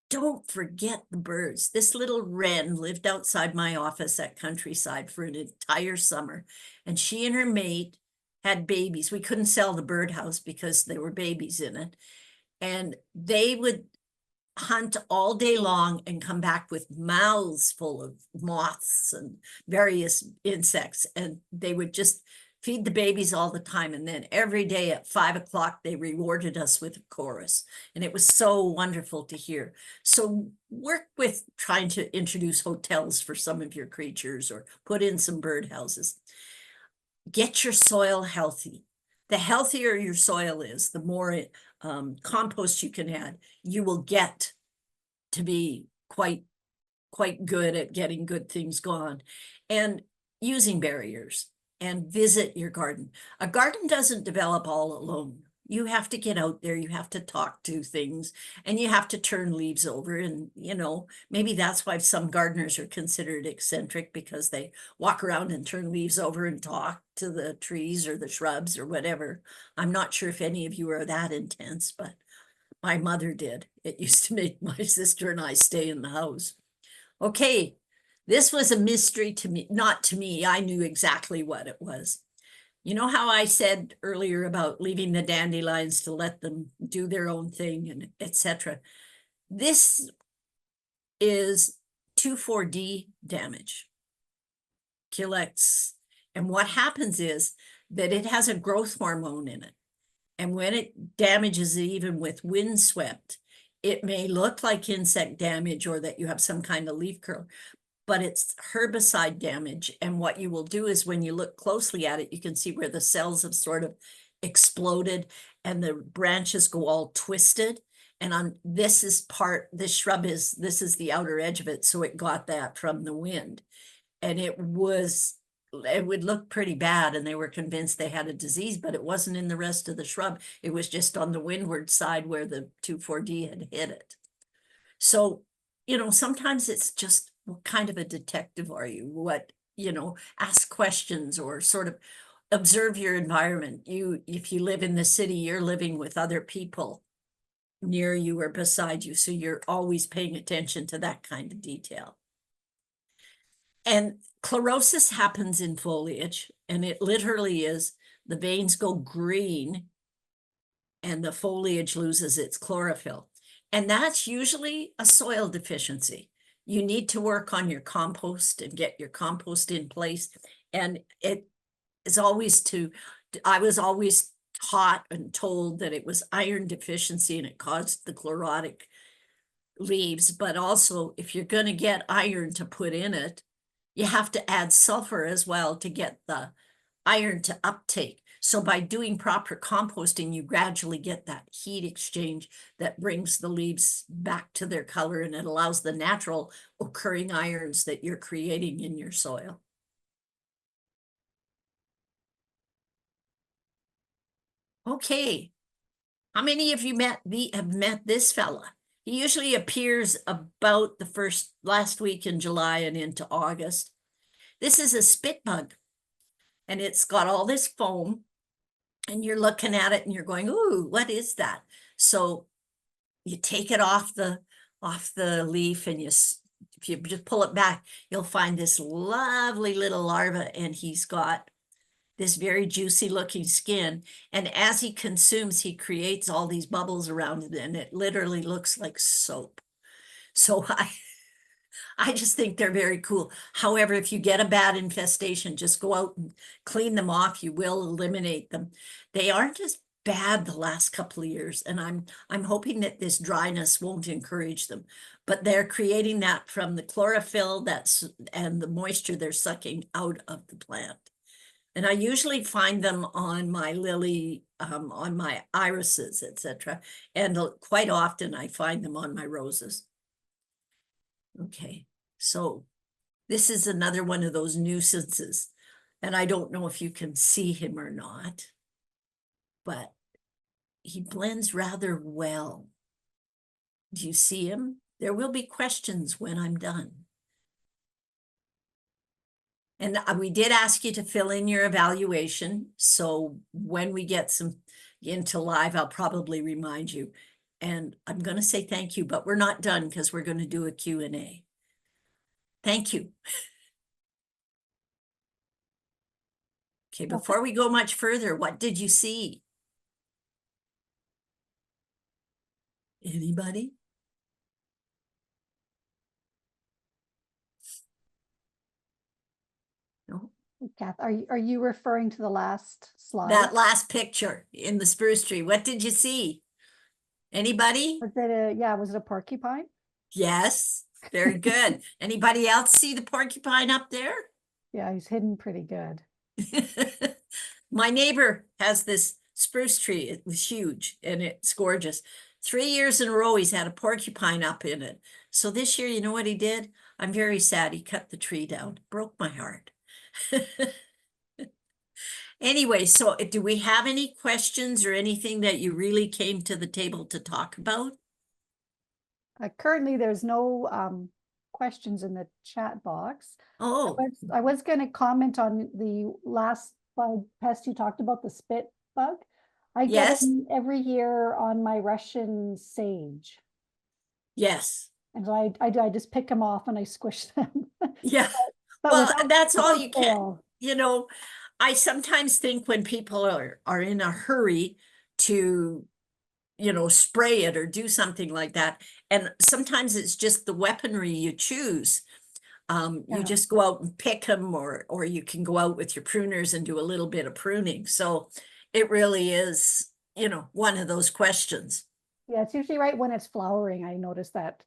don't forget the birds. This little wren lived outside my office at Countryside for an entire summer, and she and her mate had babies. We couldn't sell the birdhouse because there were babies in it, and they would hunt all day long and come back with mouths full of moths and various insects, and they would just feed the babies all the time. And then every day at 5 o'clock, they rewarded us with a chorus. And it was so wonderful to hear. So work with trying to introduce hotels for some of your creatures, or put in some birdhouses. Get your soil healthy. The healthier your soil is, the more compost you can add, you will get to be quite good at getting good things going, and using barriers, and visit your garden. A garden doesn't develop all alone. You have to get out there, you have to talk to things, and you have to turn leaves over. And, maybe that's why some gardeners are considered eccentric, because they walk around and turn leaves over and talk to the trees or the shrubs or whatever. I'm not sure if any of you are that intense, but my mother did. It used to make my sister and I stay in the house. Okay, this was a mystery to me, not to me. I knew exactly what it was. You know how I said earlier about leaving the dandelions to let them do their own thing, and etc. This is 2,4-D damage. Calyx. And what happens is that it has a growth hormone in it. And when it damages it, even with windswept, it may look like insect damage or that you have some kind of leaf curl, but it's herbicide damage. And what you will do is, when you look closely at it, you can see where the cells have sort of exploded and the branches go all twisted. And on this shrub this is the outer edge of it. So it got that from the wind. And it would look pretty bad, and they were convinced they had a disease, but it wasn't in the rest of the shrub. It was just on the windward side where the 2,4-D had hit it. So, sometimes it's just, what kind of a detective are you? Ask questions, or sort of observe your environment. If you live in the city, you're living with other people near you or beside you, so you're always paying attention to that kind of detail. And chlorosis happens in foliage, and it literally is the veins go green and the foliage loses its chlorophyll. And that's usually a soil deficiency. You need to work on your compost and get your compost in place. And it is I was always taught and told that it was iron deficiency, and it caused the chlorotic leaves. But also, if you're going to get iron to put in it, you have to add sulfur as well to get the iron to uptake. So by doing proper composting, you gradually get that heat exchange that brings the leaves back to their color, and it allows the natural occurring irons that you're creating in your soil. Okay, how many of you have met this fella? He usually appears about the last week in July and into August. This is a spit bug, and it's got all this foam, and you're looking at it and you're going, ooh, what is that? So you take it off the leaf, and if you just pull it back, you'll find this lovely little larva, and he's got this very juicy looking skin. And as he consumes, he creates all these bubbles around it, and it literally looks like soap. So I just think they're very cool. However, if you get a bad infestation, just go out and clean them off. You will eliminate them. They aren't as bad the last couple of years, and I'm hoping that this dryness won't encourage them. But they're creating that from the chlorophyll and the moisture they're sucking out of the plant. And I usually find them on my lily, on my irises, etc. And quite often I find them on my roses. Okay, so this is another one of those nuisances. And I don't know if you can see him or not, but he blends rather well. Do you see him? There will be questions when I'm done. And we did ask you to fill in your evaluation. So when we get some into live, I'll probably remind you. And I'm going to say thank you, but we're not done because we're going to do a Q&A. Thank you. Okay, before we go much further, what did you see? Anybody? No? Kath, are you referring to the last slide? That last picture in the spruce tree, what did you see? Anybody? Was it a porcupine? Yes, very good. Anybody else see the porcupine up there? Yeah, he's hidden pretty good. My neighbor has this spruce tree. It was huge and it's gorgeous. 3 years in a row, he's had a porcupine up in it. So this year, you know what he did? I'm very sad. He cut the tree down. Broke my heart. Anyway, so do we have any questions or anything that you really came to the table to talk about? Currently, there's no questions in the chat box. Oh, I was going to comment on the last bug pest you talked about, the spit bug. I get yes, them every year on my Russian sage. yes. And so I just pick them off and I squish them. Yeah. But Well, without, that's all you can. fail. You know, I sometimes think when people are in a hurry to, spray it or do something like that, and sometimes it's just the weaponry you choose. You Yeah. just go out and pick them, or you can go out with your pruners and do a little bit of pruning. So it really is, one of those questions. Yeah, it's usually right when it's flowering. I notice that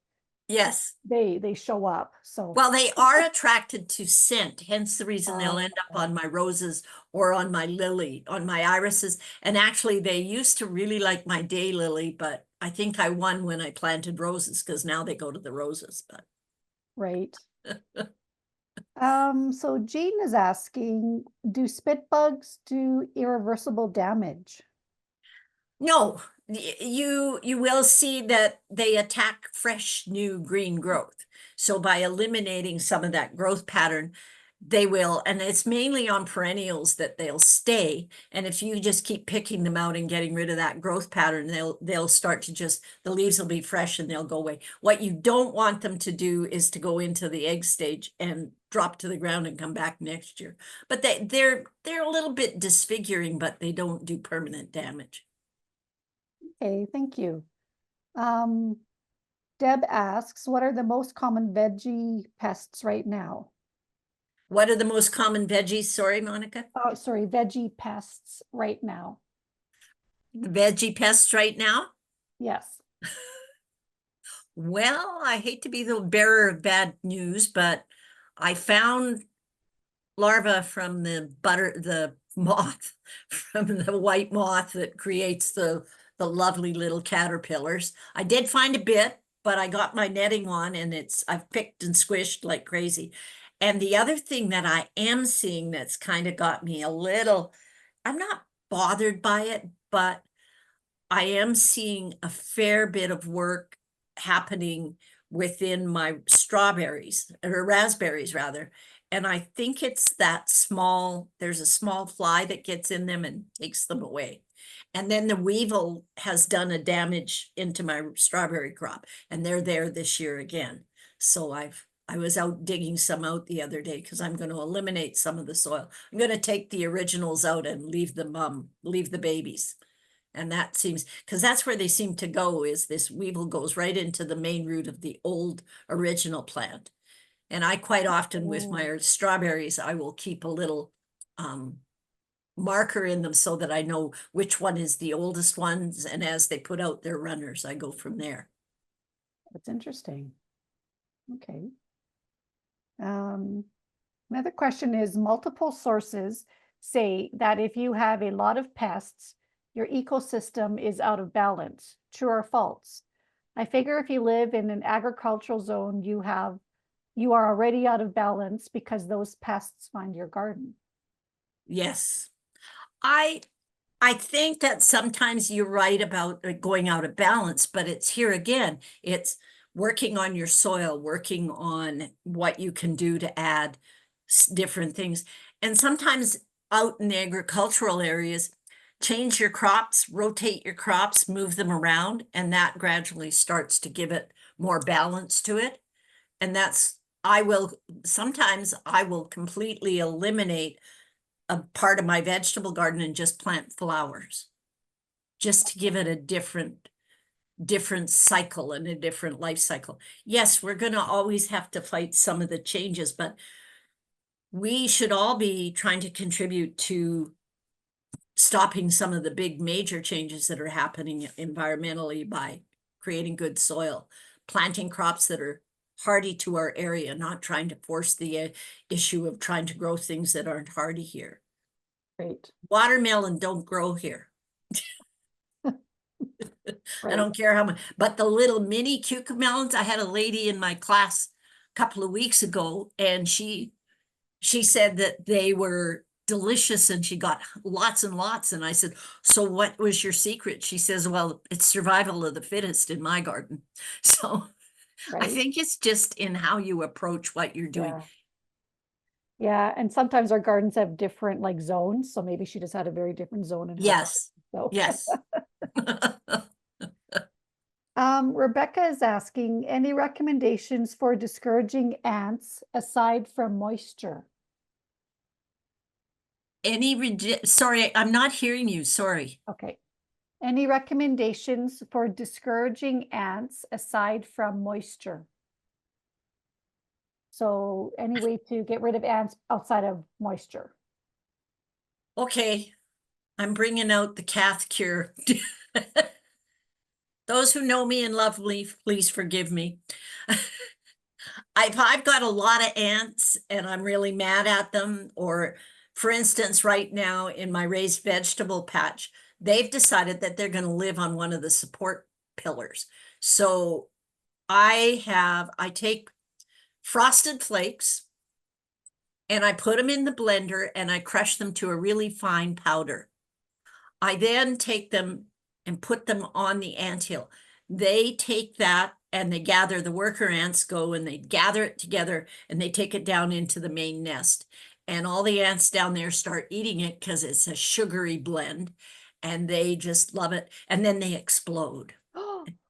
Yes. they show up. So Well, they are attracted to scent, hence the reason they'll Oh, end up on my roses or on my lily, on my irises. And actually, they used to really like my daylily, but I think I won when I planted roses because now they go to the roses. But right. So Jean is asking, do spit bugs do irreversible damage? no, you will see that they attack fresh new green growth. So by eliminating some of that growth pattern, they will, and it's mainly on perennials that they'll stay. And if you just keep picking them out and getting rid of that growth pattern, they'll start to just, the leaves will be fresh and they'll go away. What you don't want them to do is to go into the egg stage and drop to the ground and come back next year. But they're a little bit disfiguring, but they don't do permanent damage. Okay, thank you. Deb asks, what are the most common veggie pests right now? What are the most common veggies? Sorry, Monica. Oh, sorry, veggie pests right now. The veggie pests right now? Yes. Well, I hate to be the bearer of bad news, but I found larvae from the moth, from the white moth that creates the lovely little caterpillars. I did find a bit, but I got my netting on and I've picked and squished like crazy. And the other thing that I am seeing that's kind of got me a little, I'm not bothered by it, but I am seeing a fair bit of work happening within my strawberries or raspberries rather. And I think it's there's a small fly that gets in them and takes them away. And then the weevil has done a damage into my strawberry crop and they're there this year again. So I was out digging some out the other day because I'm going to eliminate some of the soil. I'm going to take the originals out and leave the babies. And that seems, because that's where they seem to go, is this weevil goes right into the main root of the old original plant. And I quite often with my strawberries, I will keep a little marker in them so that I know which one is the oldest ones. And as they put out their runners, I go from there. That's interesting. Okay. Another question is, multiple sources say that if you have a lot of pests, your ecosystem is out of balance. True or false? I figure if you live in an agricultural zone, you are already out of balance because those pests find your garden. Yes. I think that sometimes you're right about going out of balance, but it's here again. It's working on your soil, working on what you can do to add different things. And sometimes out in the agricultural areas, change your crops, rotate your crops, move them around, and that gradually starts to give it more balance to it. And sometimes I will completely eliminate a part of my vegetable garden and just plant flowers, just to give it a different cycle and a different life cycle. Yes, we're going to always have to fight some of the changes, but we should all be trying to contribute to stopping some of the big major changes that are happening environmentally by creating good soil, planting crops that are hardy to our area, not trying to force the issue of trying to grow things that aren't hardy here. Great. Watermelon don't grow here. I Right. don't care how much, but the little mini cucamelons, I had a lady in my class a couple of weeks ago, and she said that they were delicious and she got lots and lots. And I said, so what was your secret? She says, well, it's survival of the fittest in my garden. So I Right. think it's just in how you approach what you're doing. Yeah. Yeah, and sometimes our gardens have different like zones, so maybe she just had a very different zone in her garden. Yes, So, yes. Rebecca is asking, any recommendations for discouraging ants aside from moisture? Sorry, I'm not hearing you. Sorry. Okay. Any recommendations for discouraging ants aside from moisture? So any way to get rid of ants outside of moisture? Okay, I'm bringing out the Kath cure. Those who know me and love me, please forgive me. I've got a lot of ants and I'm really mad at them. Or for instance, right now in my raised vegetable patch, they've decided that they're going to live on one of the support pillars. So I take frosted flakes and I put them in the blender and I crush them to a really fine powder. I then take them and put them on the anthill. They take that and they gather, the worker ants go and they gather it together and they take it down into the main nest. And all the ants down there start eating it because it's a sugary blend and they just love it. And then they explode.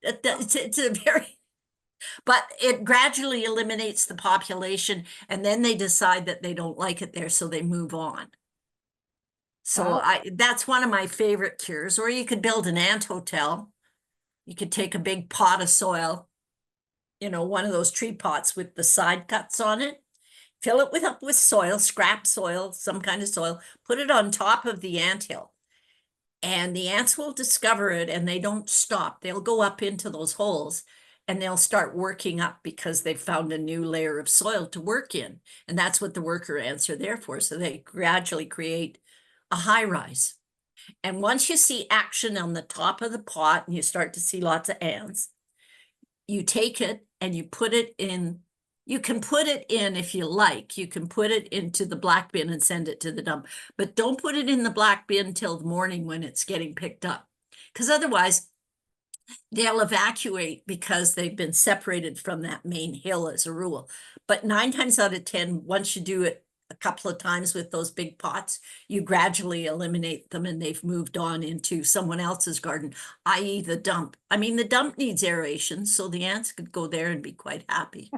It's a very, but it gradually eliminates the population and then they decide that they don't like it there, so they move on. So Wow. that's one of my favorite cures. Or you could build an ant hotel. You could take a big pot of soil, one of those tree pots with the side cuts on it, fill it up with soil, scrap soil, some kind of soil, put it on top of the anthill. And the ants will discover it and they don't stop. They'll go up into those holes and they'll start working up because they've found a new layer of soil to work in. And that's what the worker ants are there for. So they gradually create a high rise. And once you see action on the top of the pot and you start to see lots of ants, you take it and you put it in. You can put it in if you like. You can put it into the black bin and send it to the dump. But don't put it in the black bin till the morning when it's getting picked up. Because otherwise, they'll evacuate because they've been separated from that main hill as a rule. But 9 times out of 10, once you do it a couple of times with those big pots, you gradually eliminate them and they've moved on into someone else's garden, i.e. the dump. I mean, the dump needs aeration, so the ants could go there and be quite happy.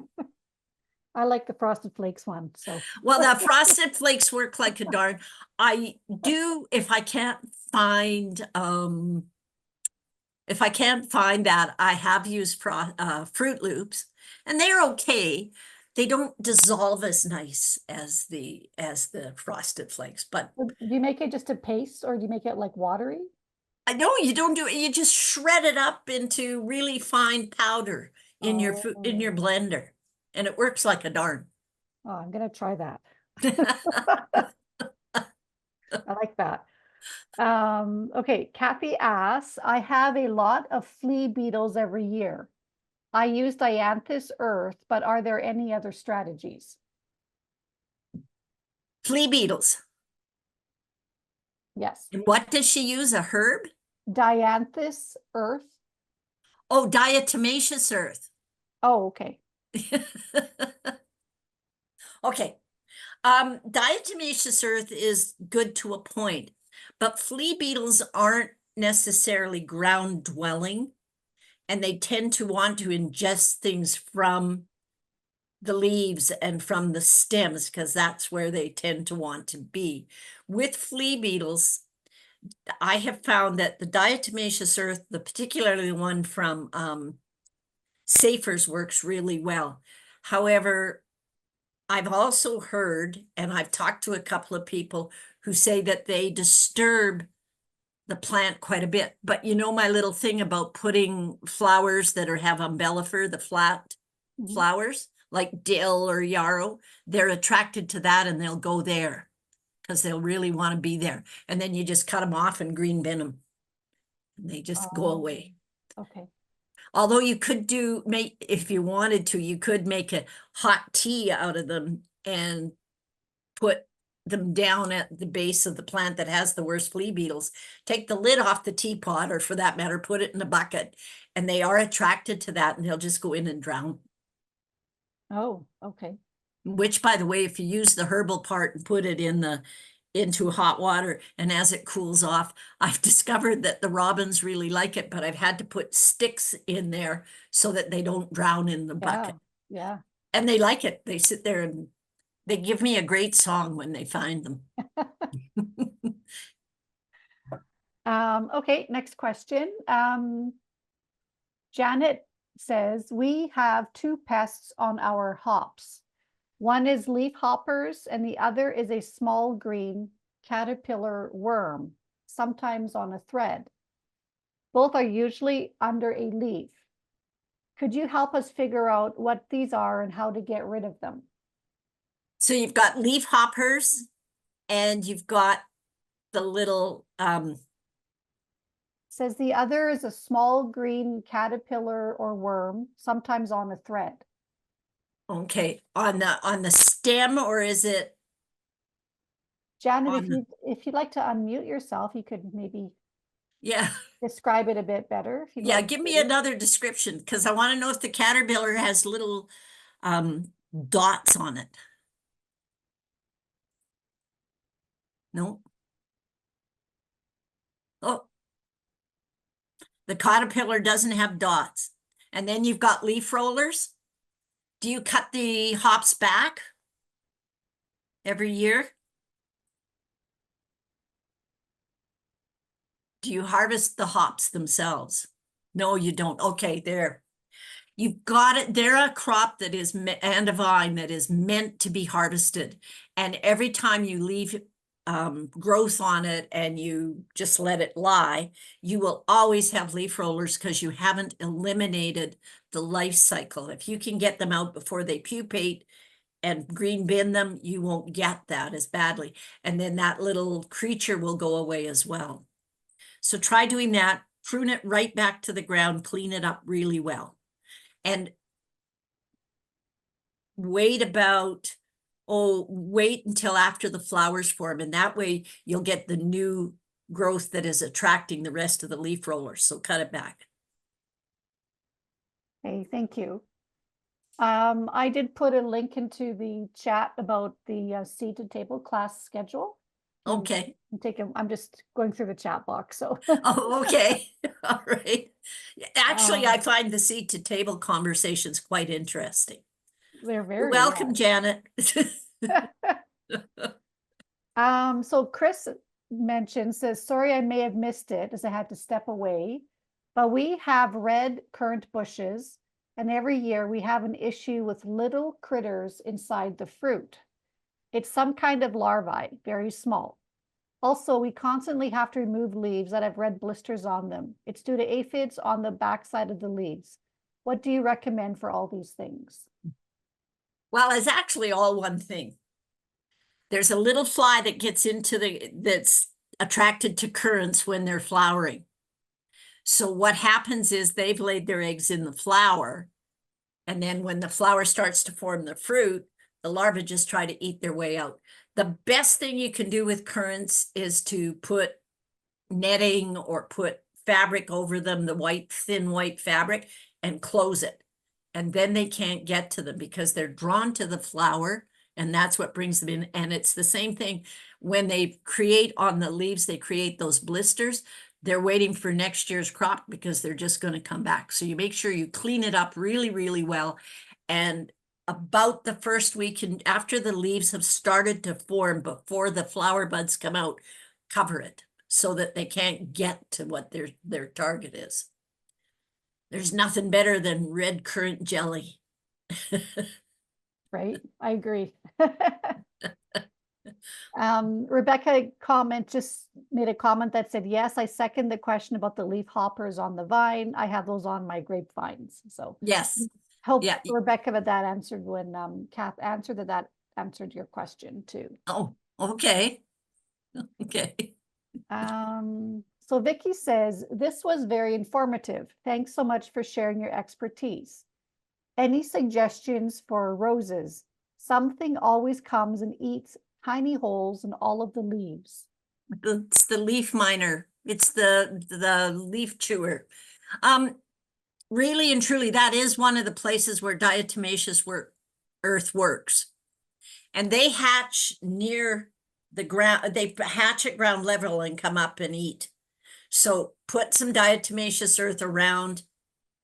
I like the Frosted Flakes one, so. Well, the frosted flakes work like a darn. I do, if I can't find that, I have used Fruit Loops, and they're okay. They don't dissolve as nice as the Frosted Flakes, but Do you make it just a paste or do you make it like watery? I know you don't do it. You just shred it up into really fine powder in your Oh, blender, and it works like a darn. oh, I'm gonna try that. I like that. Okay, Kathy asks, I have a lot of flea beetles every year. I use dianthus earth, but are there any other strategies? Flea beetles. Yes, And what does she use? A herb? dianthus earth. Oh, diatomaceous earth. Oh, okay. Okay. Diatomaceous earth is good to a point, but flea beetles aren't necessarily ground dwelling, and they tend to want to ingest things from the leaves and from the stems, because that's where they tend to want to be. With flea beetles, I have found that the diatomaceous earth, particularly the one from Safer's, works really well. However, I've also heard, and I've talked to a couple of people who say that they disturb the plant quite a bit. But you know my little thing about putting flowers that have umbellifer, the flat Mhm. flowers, like dill or yarrow, they're attracted to that and they'll go there because they'll really want to be there. And then you just cut them off and green bin them. And they just go Oh, away. okay. Although you could if you wanted to, you could make a hot tea out of them and put them down at the base of the plant that has the worst flea beetles. Take the lid off the teapot, or for that matter, put it in a bucket, and they are attracted to that and they'll just go in and drown. Oh, okay. Which, by the way, if you use the herbal part and put it into hot water, and as it cools off, I've discovered that the robins really like it, but I've had to put sticks in there so that they don't drown in the Yeah, bucket. yeah. And they like it. They sit there and they give me a great song when they find them. Okay, next question. Janet says, we have two pests on our hops. One is leaf hoppers and the other is a small green caterpillar worm, sometimes on a thread. Both are usually under a leaf. Could you help us figure out what these are and how to get rid of them? So you've got leaf hoppers and you've got the little Says the other is a small green caterpillar or worm, sometimes on a thread. okay, on the stem, or is it Janet, on if you'd like to unmute yourself, you could maybe yeah. describe it a bit better if you'd Yeah, like give me to. another description, because I want to know if the caterpillar has little dots on it. No. Oh, the caterpillar doesn't have dots. And then you've got leaf rollers. Do you cut the hops back every year? Do you harvest the hops themselves? No, you don't. Okay, there. You've got it. They're a crop that is, and a vine that is meant to be harvested. And every time you leave growth on it and you just let it lie, you will always have leaf rollers because you haven't eliminated the life cycle. If you can get them out before they pupate and green bin them, you won't get that as badly. And then that little creature will go away as well. So try doing that, prune it right back to the ground, clean it up really well. And wait until after the flowers form. And that way you'll get the new growth that is attracting the rest of the leaf rollers. So cut it back. Okay, thank you. I did put a link into the chat about the seed to table class schedule. Okay. I'm just going through the chat box, so. Oh, okay. All right. Actually, I Um, find the seed to table conversations quite interesting. They're You're very, welcome, Janet. So Chris says, sorry, I may have missed it as I had to step away, but we have red currant bushes, and every year we have an issue with little critters inside the fruit. It's some kind of larvae, very small. Also, we constantly have to remove leaves that have red blisters on them. It's due to aphids on the backside of the leaves. What do you recommend for all these things? Well, it's actually all one thing. There's a little fly that gets that's attracted to currants when they're flowering. So what happens is they've laid their eggs in the flower, and then when the flower starts to form the fruit, the larvae just try to eat their way out. The best thing you can do with currants is to put netting or put fabric over them, the thin white fabric, and close it. and then they can't get to them because they're drawn to the flower, and that's what brings them in. And it's the same thing when they create on the leaves, they create those blisters. They're waiting for next year's crop because they're just going to come back. So you make sure you clean it up really, really well. And about the first week and after the leaves have started to form, before the flower buds come out, cover it so that they can't get to what their target is. There's nothing better than red currant jelly. Right, I agree. Rebecca just made a comment that said, yes, I second the question about the leaf hoppers on the vine. I have those on my grapevines. So Yes. hope Yeah. Rebecca that answered when Kath answered that answered your question too. Oh, okay. Okay. So Vicky says, this was very informative. Thanks so much for sharing your expertise. Any suggestions for roses? Something always comes and eats tiny holes in all of the leaves. It's the leaf miner. It's the leaf chewer. Really and truly, that is one of the places where diatomaceous earth works. And they hatch near the ground. They hatch at ground level and come up and eat. So put some diatomaceous earth around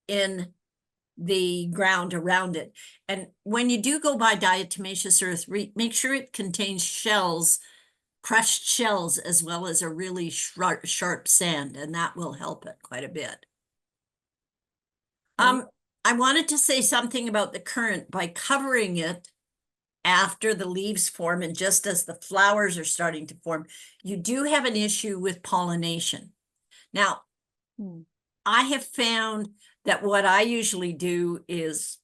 in the ground around it. And when you do go by diatomaceous earth, make sure it contains shells, crushed shells, as well as a really sharp sand, and that will help it quite a bit. I wanted to say something about the currant. By covering it after the leaves form and just as the flowers are starting to form, you do have an issue with pollination. Now, I have found that what I usually do is,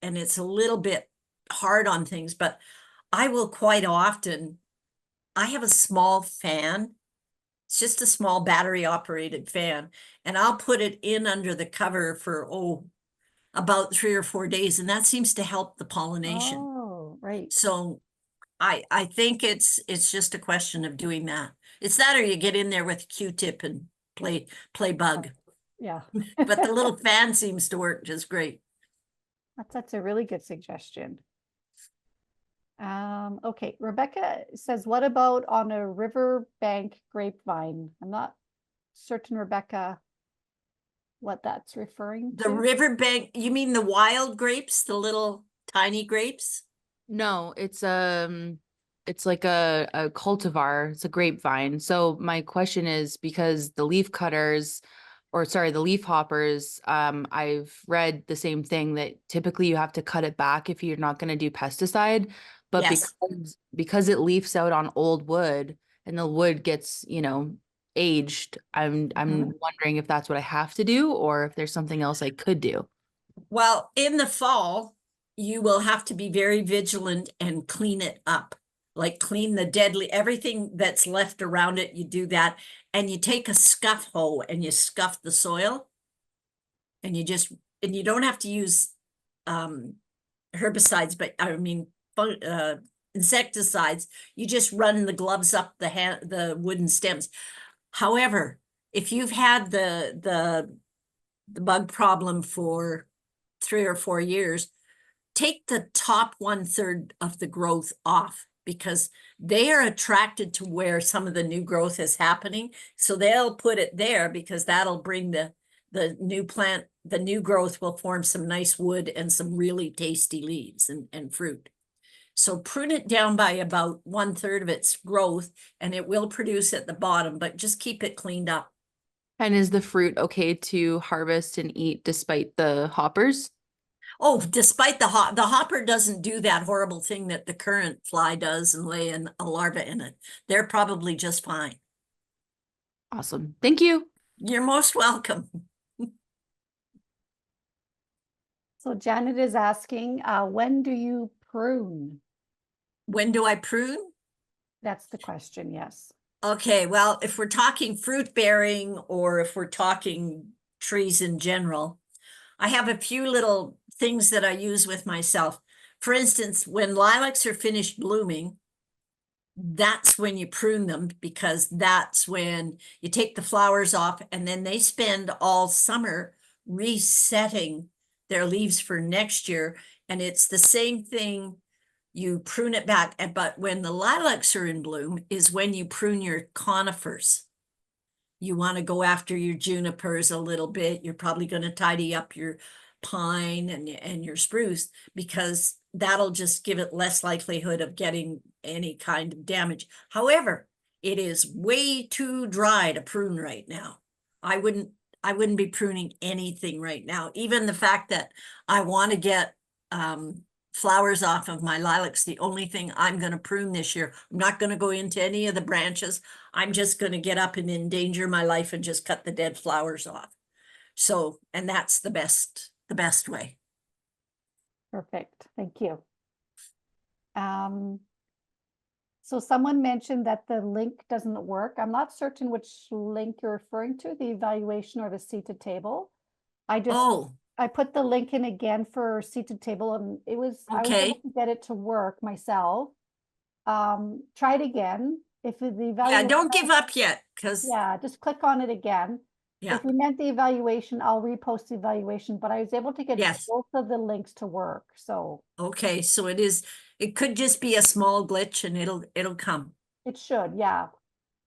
and it's a little bit hard on things, but I will quite often, I have a small fan. It's just a small battery operated fan, and I'll put it in under the cover for, about 3 or 4 days. And that seems to help the pollination. Oh, right. So I think it's just a question of doing that. It's that, or you get in there with a Q-tip and play bug. Yeah. But the little fan seems to work just great. That's a really good suggestion. Okay, Rebecca says, what about on a riverbank grapevine? I'm not certain, Rebecca, what that's referring The to. riverbank, you mean the wild grapes, the little tiny grapes? No, it's like a cultivar, it's a grapevine. So my question is, because the leaf cutters, or sorry, the leaf hoppers, I've read the same thing, that typically you have to cut it back if you're not going to do pesticide. But Yes. because it leaves out on old wood and the wood gets, aged, I'm wondering if that's what I have to do or if there's something else I could do. Well, in the fall, you will have to be very vigilant and clean it up. Like clean the deadly, everything that's left around it, you do that. And you take a scuff hoe and you scuff the soil. And you don't have to use herbicides, but I mean, insecticides. You just run the gloves up the wooden stems. However, if you've had the bug problem for 3 or 4 years, take the top 1/3 of the growth off, because they are attracted to where some of the new growth is happening. So they'll put it there because that'll bring the new plant, the new growth will form some nice wood and some really tasty leaves and fruit. So prune it down by about 1/3 of its growth, and it will produce at the bottom, but just keep it cleaned up. And is the fruit okay to harvest and eat despite the hoppers? Oh, despite the hopper doesn't do that horrible thing that the currant fly does and lay a larva in it. They're probably just fine. Awesome. Thank you. You're most welcome. So Janet is asking, when do you prune? When do I prune? That's the question, yes. Okay, well, if we're talking fruit bearing or if we're talking trees in general, I have a few little things that I use with myself. For instance, when lilacs are finished blooming, that's when you prune them, because that's when you take the flowers off, and then they spend all summer resetting their leaves for next year. And it's the same thing. You prune it back, but when the lilacs are in bloom is when you prune your conifers. You want to go after your junipers a little bit. You're probably going to tidy up your pine and your spruce, because that'll just give it less likelihood of getting any kind of damage. However, it is way too dry to prune right now. I wouldn't be pruning anything right now. Even the fact that I want to get flowers off of my lilacs, the only thing I'm going to prune this year. I'm not going to go into any of the branches. I'm just going to get up and endanger my life and just cut the dead flowers off. So, and that's the best way. Perfect. Thank you. So someone mentioned that the link doesn't work. I'm not certain which link you're referring to, the evaluation or the seated table. I put the link in again for seated table, and I was Okay. able to get it to work myself. Try it again. If the Yeah, evaluation, don't give up yet, because yeah, just click on it again. yeah, If you meant the evaluation, I'll repost the evaluation, but I was able to get Yes. both of the links to work. So okay. So it could just be a small glitch and it'll come. it should, yeah.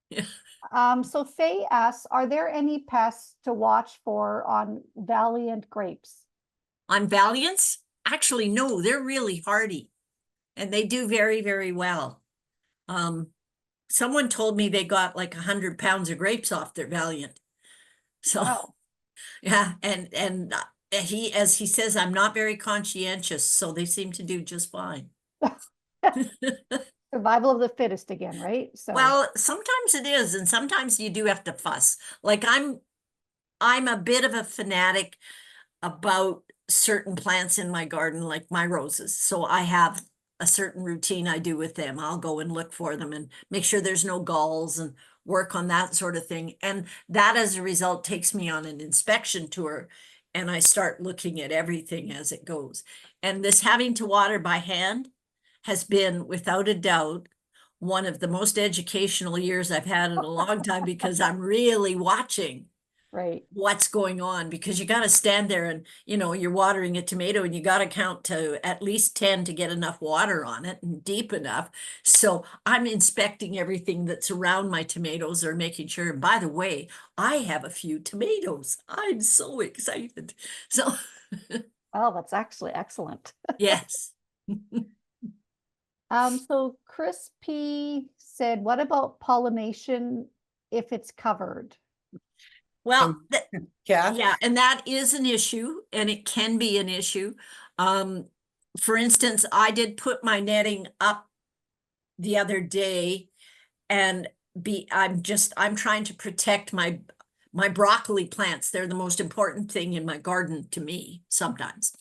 Yeah. So Faye asks, are there any pests to watch for on Valiant grapes? On Valiants, actually, no, they're really hardy and they do very, very well. Someone told me they got like 100 pounds of grapes off their Valiant. So, Wow. yeah. And as he says, I'm not very conscientious, so they seem to do just fine. Survival of the fittest again, right? So Well, sometimes it is, and sometimes you do have to fuss. Like I'm a bit of a fanatic about certain plants in my garden, like my roses. So I have a certain routine I do with them. I'll go and look for them and make sure there's no galls and work on that sort of thing. And that, as a result, takes me on an inspection tour, and I start looking at everything as it goes. And this having to water by hand has been, without a doubt, one of the most educational years I've had in a long time, because I'm really watching right. what's going on, because you got to stand there and, you're watering a tomato and you got to count to at least 10 to get enough water on it and deep enough. So I'm inspecting everything that's around my tomatoes, or making sure. And by the way, I have a few tomatoes. I'm so excited. So Oh, that's actually excellent. yes. So Chris P said, what about pollination if it's covered? Well, Kath? yeah, and that is an issue, and it can be an issue. For instance, I did put my netting up the other day, and I'm trying to protect my broccoli plants. They're the most important thing in my garden to me sometimes.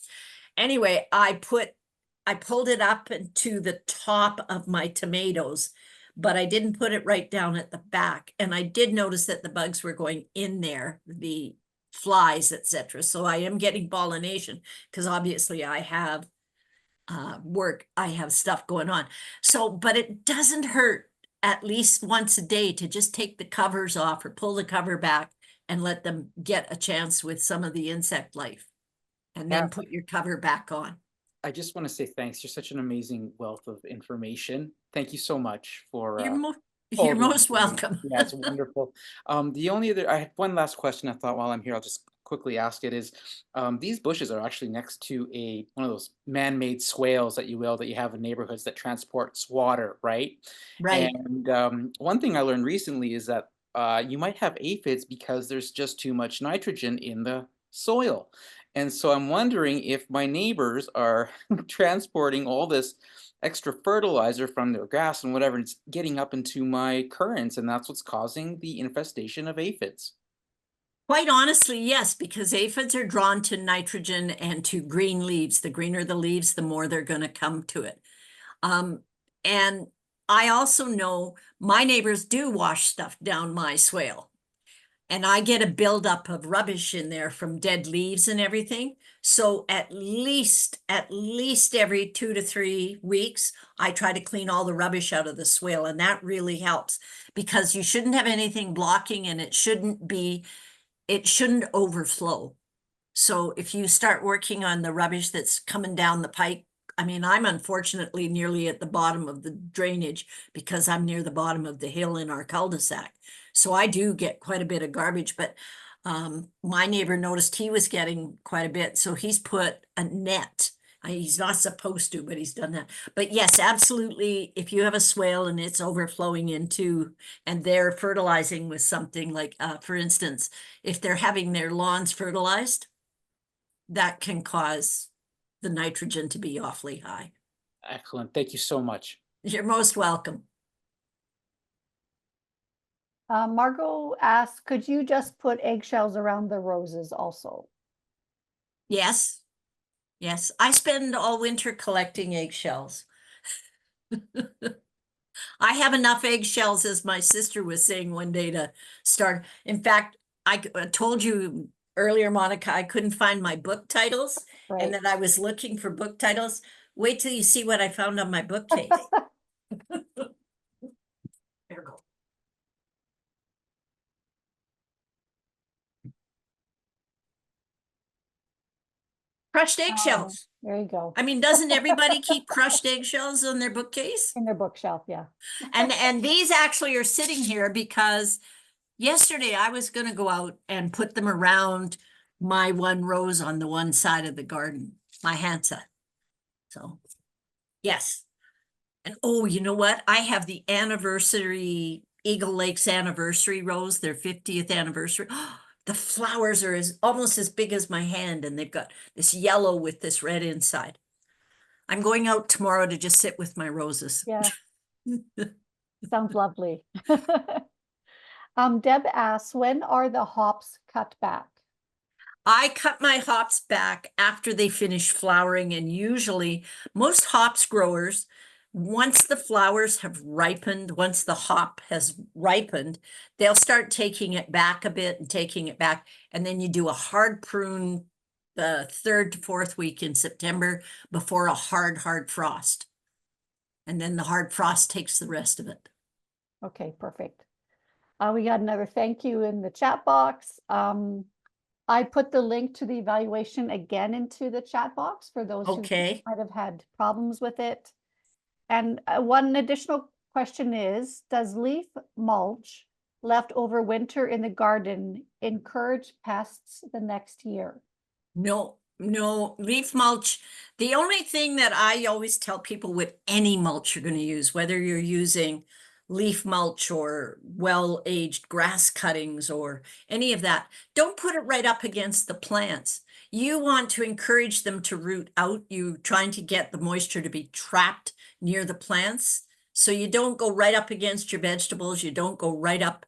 Anyway, I pulled it up to the top of my tomatoes, but I didn't put it right down at the back. And I did notice that the bugs were going in there, the flies, etc. So I am getting pollination, because obviously I have I have stuff going on. So, but it doesn't hurt at least once a day to just take the covers off or pull the cover back and let them get a chance with some of the insect life, and then put your cover back on. I just want to say thanks. You're such an amazing wealth of information. Thank you so much for You're most welcome. Yeah, it's wonderful. The only other, I had one last question I thought while I'm here, I'll just quickly ask it is, these bushes are actually next to one of those man-made swales that you have in neighborhoods that transports water, right? Right. And one thing I learned recently is that you might have aphids because there's just too much nitrogen in the soil. And so I'm wondering if my neighbors are transporting all this extra fertilizer from their grass and whatever, and it's getting up into my currants, and that's what's causing the infestation of aphids. Quite honestly, yes, because aphids are drawn to nitrogen and to green leaves. The greener the leaves, the more they're going to come to it. And I also know my neighbors do wash stuff down my swale, and I get a buildup of rubbish in there from dead leaves and everything. So at least every 2 to 3 weeks, I try to clean all the rubbish out of the swale, and that really helps, because you shouldn't have anything blocking, and it shouldn't overflow. So if you start working on the rubbish that's coming down the pike, I mean, I'm unfortunately nearly at the bottom of the drainage because I'm near the bottom of the hill in our cul-de-sac. So I do get quite a bit of garbage, but my neighbor noticed he was getting quite a bit, so he's put a net. He's not supposed to, but he's done that. But yes, absolutely, if you have a swale and it's overflowing into, and they're fertilizing with something like, for instance, if they're having their lawns fertilized, that can cause the nitrogen to be awfully high. Excellent. Thank you so much. You're most welcome. Margot asked, could you just put eggshells around the roses also? Yes. Yes, I spend all winter collecting eggshells. I have enough eggshells, as my sister was saying one day, to start. In fact, I told you earlier, Monica, I couldn't find my book titles Right. and that I was looking for book titles. Wait till you see what I found on my bookcase. There we go. Crushed eggshells. There you go. I mean, doesn't everybody keep crushed eggshells on their bookcase? In their bookshelf, yeah. And these actually are sitting here because yesterday I was gonna go out and put them around my one rose on the one side of the garden, my Hansa. So, yes. And oh, you know what? I have the anniversary, Eagle Lake's anniversary rose, their 50th anniversary. The flowers are almost as big as my hand, and they've got this yellow with this red inside. I'm going out tomorrow to just sit with my roses. Yeah. Sounds lovely. Deb asks, when are the hops cut back? I cut my hops back after they finish flowering, and usually most hops growers, once the flowers have ripened, once the hop has ripened, they'll start taking it back a bit and taking it back. And then you do a hard prune the 3rd to 4th week in September before a hard frost. And then the hard frost takes the rest of it. Okay, perfect. We got another thank you in the chat box. I put the link to the evaluation again into the chat box for those who might have had problems with it. And one additional question is, does leaf mulch left over winter in the garden encourage pests the next year? No, leaf mulch. The only thing that I always tell people with any mulch you're going to use, whether you're using leaf mulch or well-aged grass cuttings or any of that, don't put it right up against the plants. You want to encourage them to root out. You're trying to get the moisture to be trapped near the plants. So you don't go right up against your vegetables. You don't go right up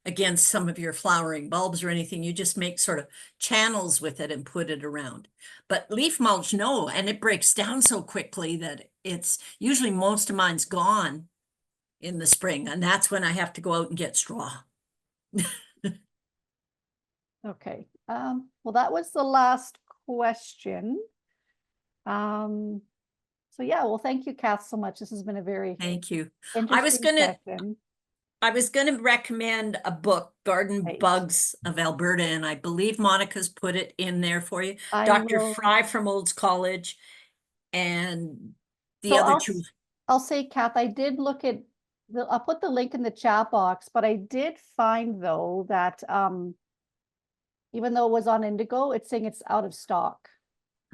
against some of your flowering bulbs or anything. You just make sort of channels with it and put it around. But leaf mulch, no, and it breaks down so quickly that it's usually most of mine's gone in the spring, and that's when I have to go out and get straw. Okay, well, that was the last question. So yeah, well, thank you, Kath, so much. This has been a very Thank you. interesting session. I was gonna recommend a book, Garden Right. Bugs of Alberta, and I believe Monica's put it in there for you. I Dr. will- Fry from Olds College and the So other two. I'll say, Kath, I did look at I'll put the link in the chat box, but I did find though that even though it was on Indigo, it's saying it's out of stock.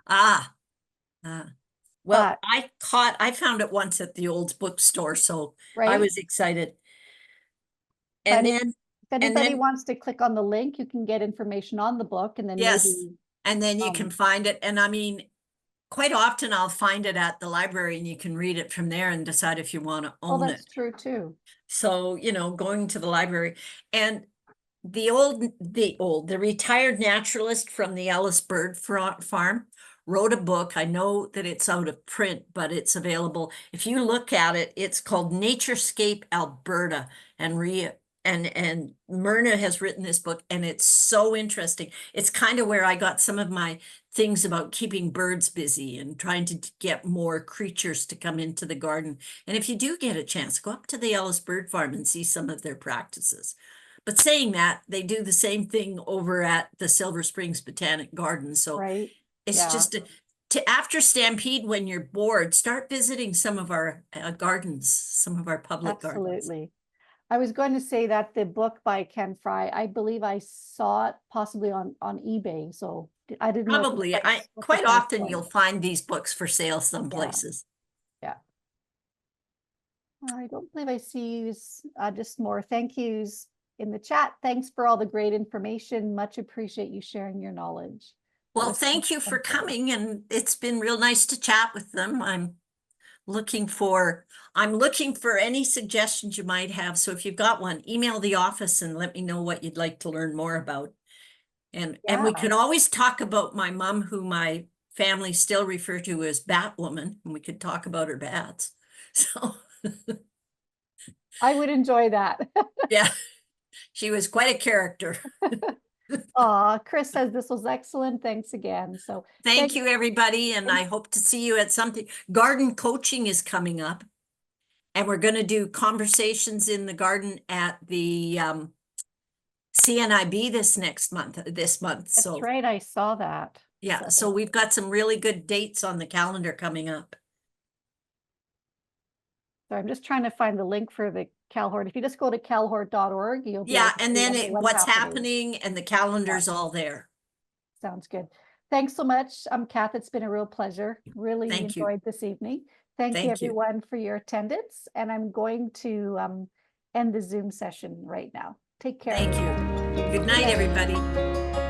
Well, But- I found it once at the Olds bookstore, so I Right? was excited. But And if- then, If anybody then- wants to click on the link, you can get information on the book and then yes, maybe, and then you can find it. And I mean, quite often I'll find it at the library and you can read it from there and decide if you want to oh, own that's it. true too. So, going to the library, and the retired naturalist from the Ellis Bird Farm wrote a book. I know that it's out of print, but it's available. If you look at it, it's called Naturescape Alberta, and Myrna has written this book, and it's so interesting. It's kind of where I got some of my things about keeping birds busy and trying to get more creatures to come into the garden. And if you do get a chance, go up to the Ellis Bird Farm and see some of their practices. But saying that, they do the same thing over at the Silver Springs Botanic Garden. So Right? it's Yeah. just to after Stampede, when you're bored, start visiting some of our gardens, some of our public gardens. Absolutely. I was going to say that the book by Ken Fry, I believe I saw it possibly on eBay. So I didn't know if it was Probably, like I the quite first often one. you'll find these books for sale some places. I don't believe I see just more thank yous in the chat. Thanks for all the great information. Much appreciate you sharing your knowledge. That Well, was so thank you for helpful. coming, and it's been real nice to chat with them. I'm looking for any suggestions you might have. So if you've got one, email the office and let me know what you'd like to learn more about. And we Yeah. could always talk about my mom, who my family still refer to as Batwoman, and we could talk about her bats. So I would enjoy that. yeah, she was quite a character. Chris says this was excellent. Thanks again. So Thank you, everybody, and I hope to see you at something. Garden coaching is coming up, and we're going to do conversations in the garden at the CNIB this month. That's So right. I saw that. yeah, so we've got some really good dates on the calendar coming up. So I'm just trying to find the link for the CalHort. If you just go to calhort.org, you'll be able Yeah, to and see then what's happening, and the calendar's all there. Sounds good. Thanks so much. Kath, it's been a real pleasure. Really Thank you. enjoyed this evening. Thank you, Thank you. everyone, for your attendance. And I'm going to end the Zoom session right now. Take care. Thank you. Good night, everybody.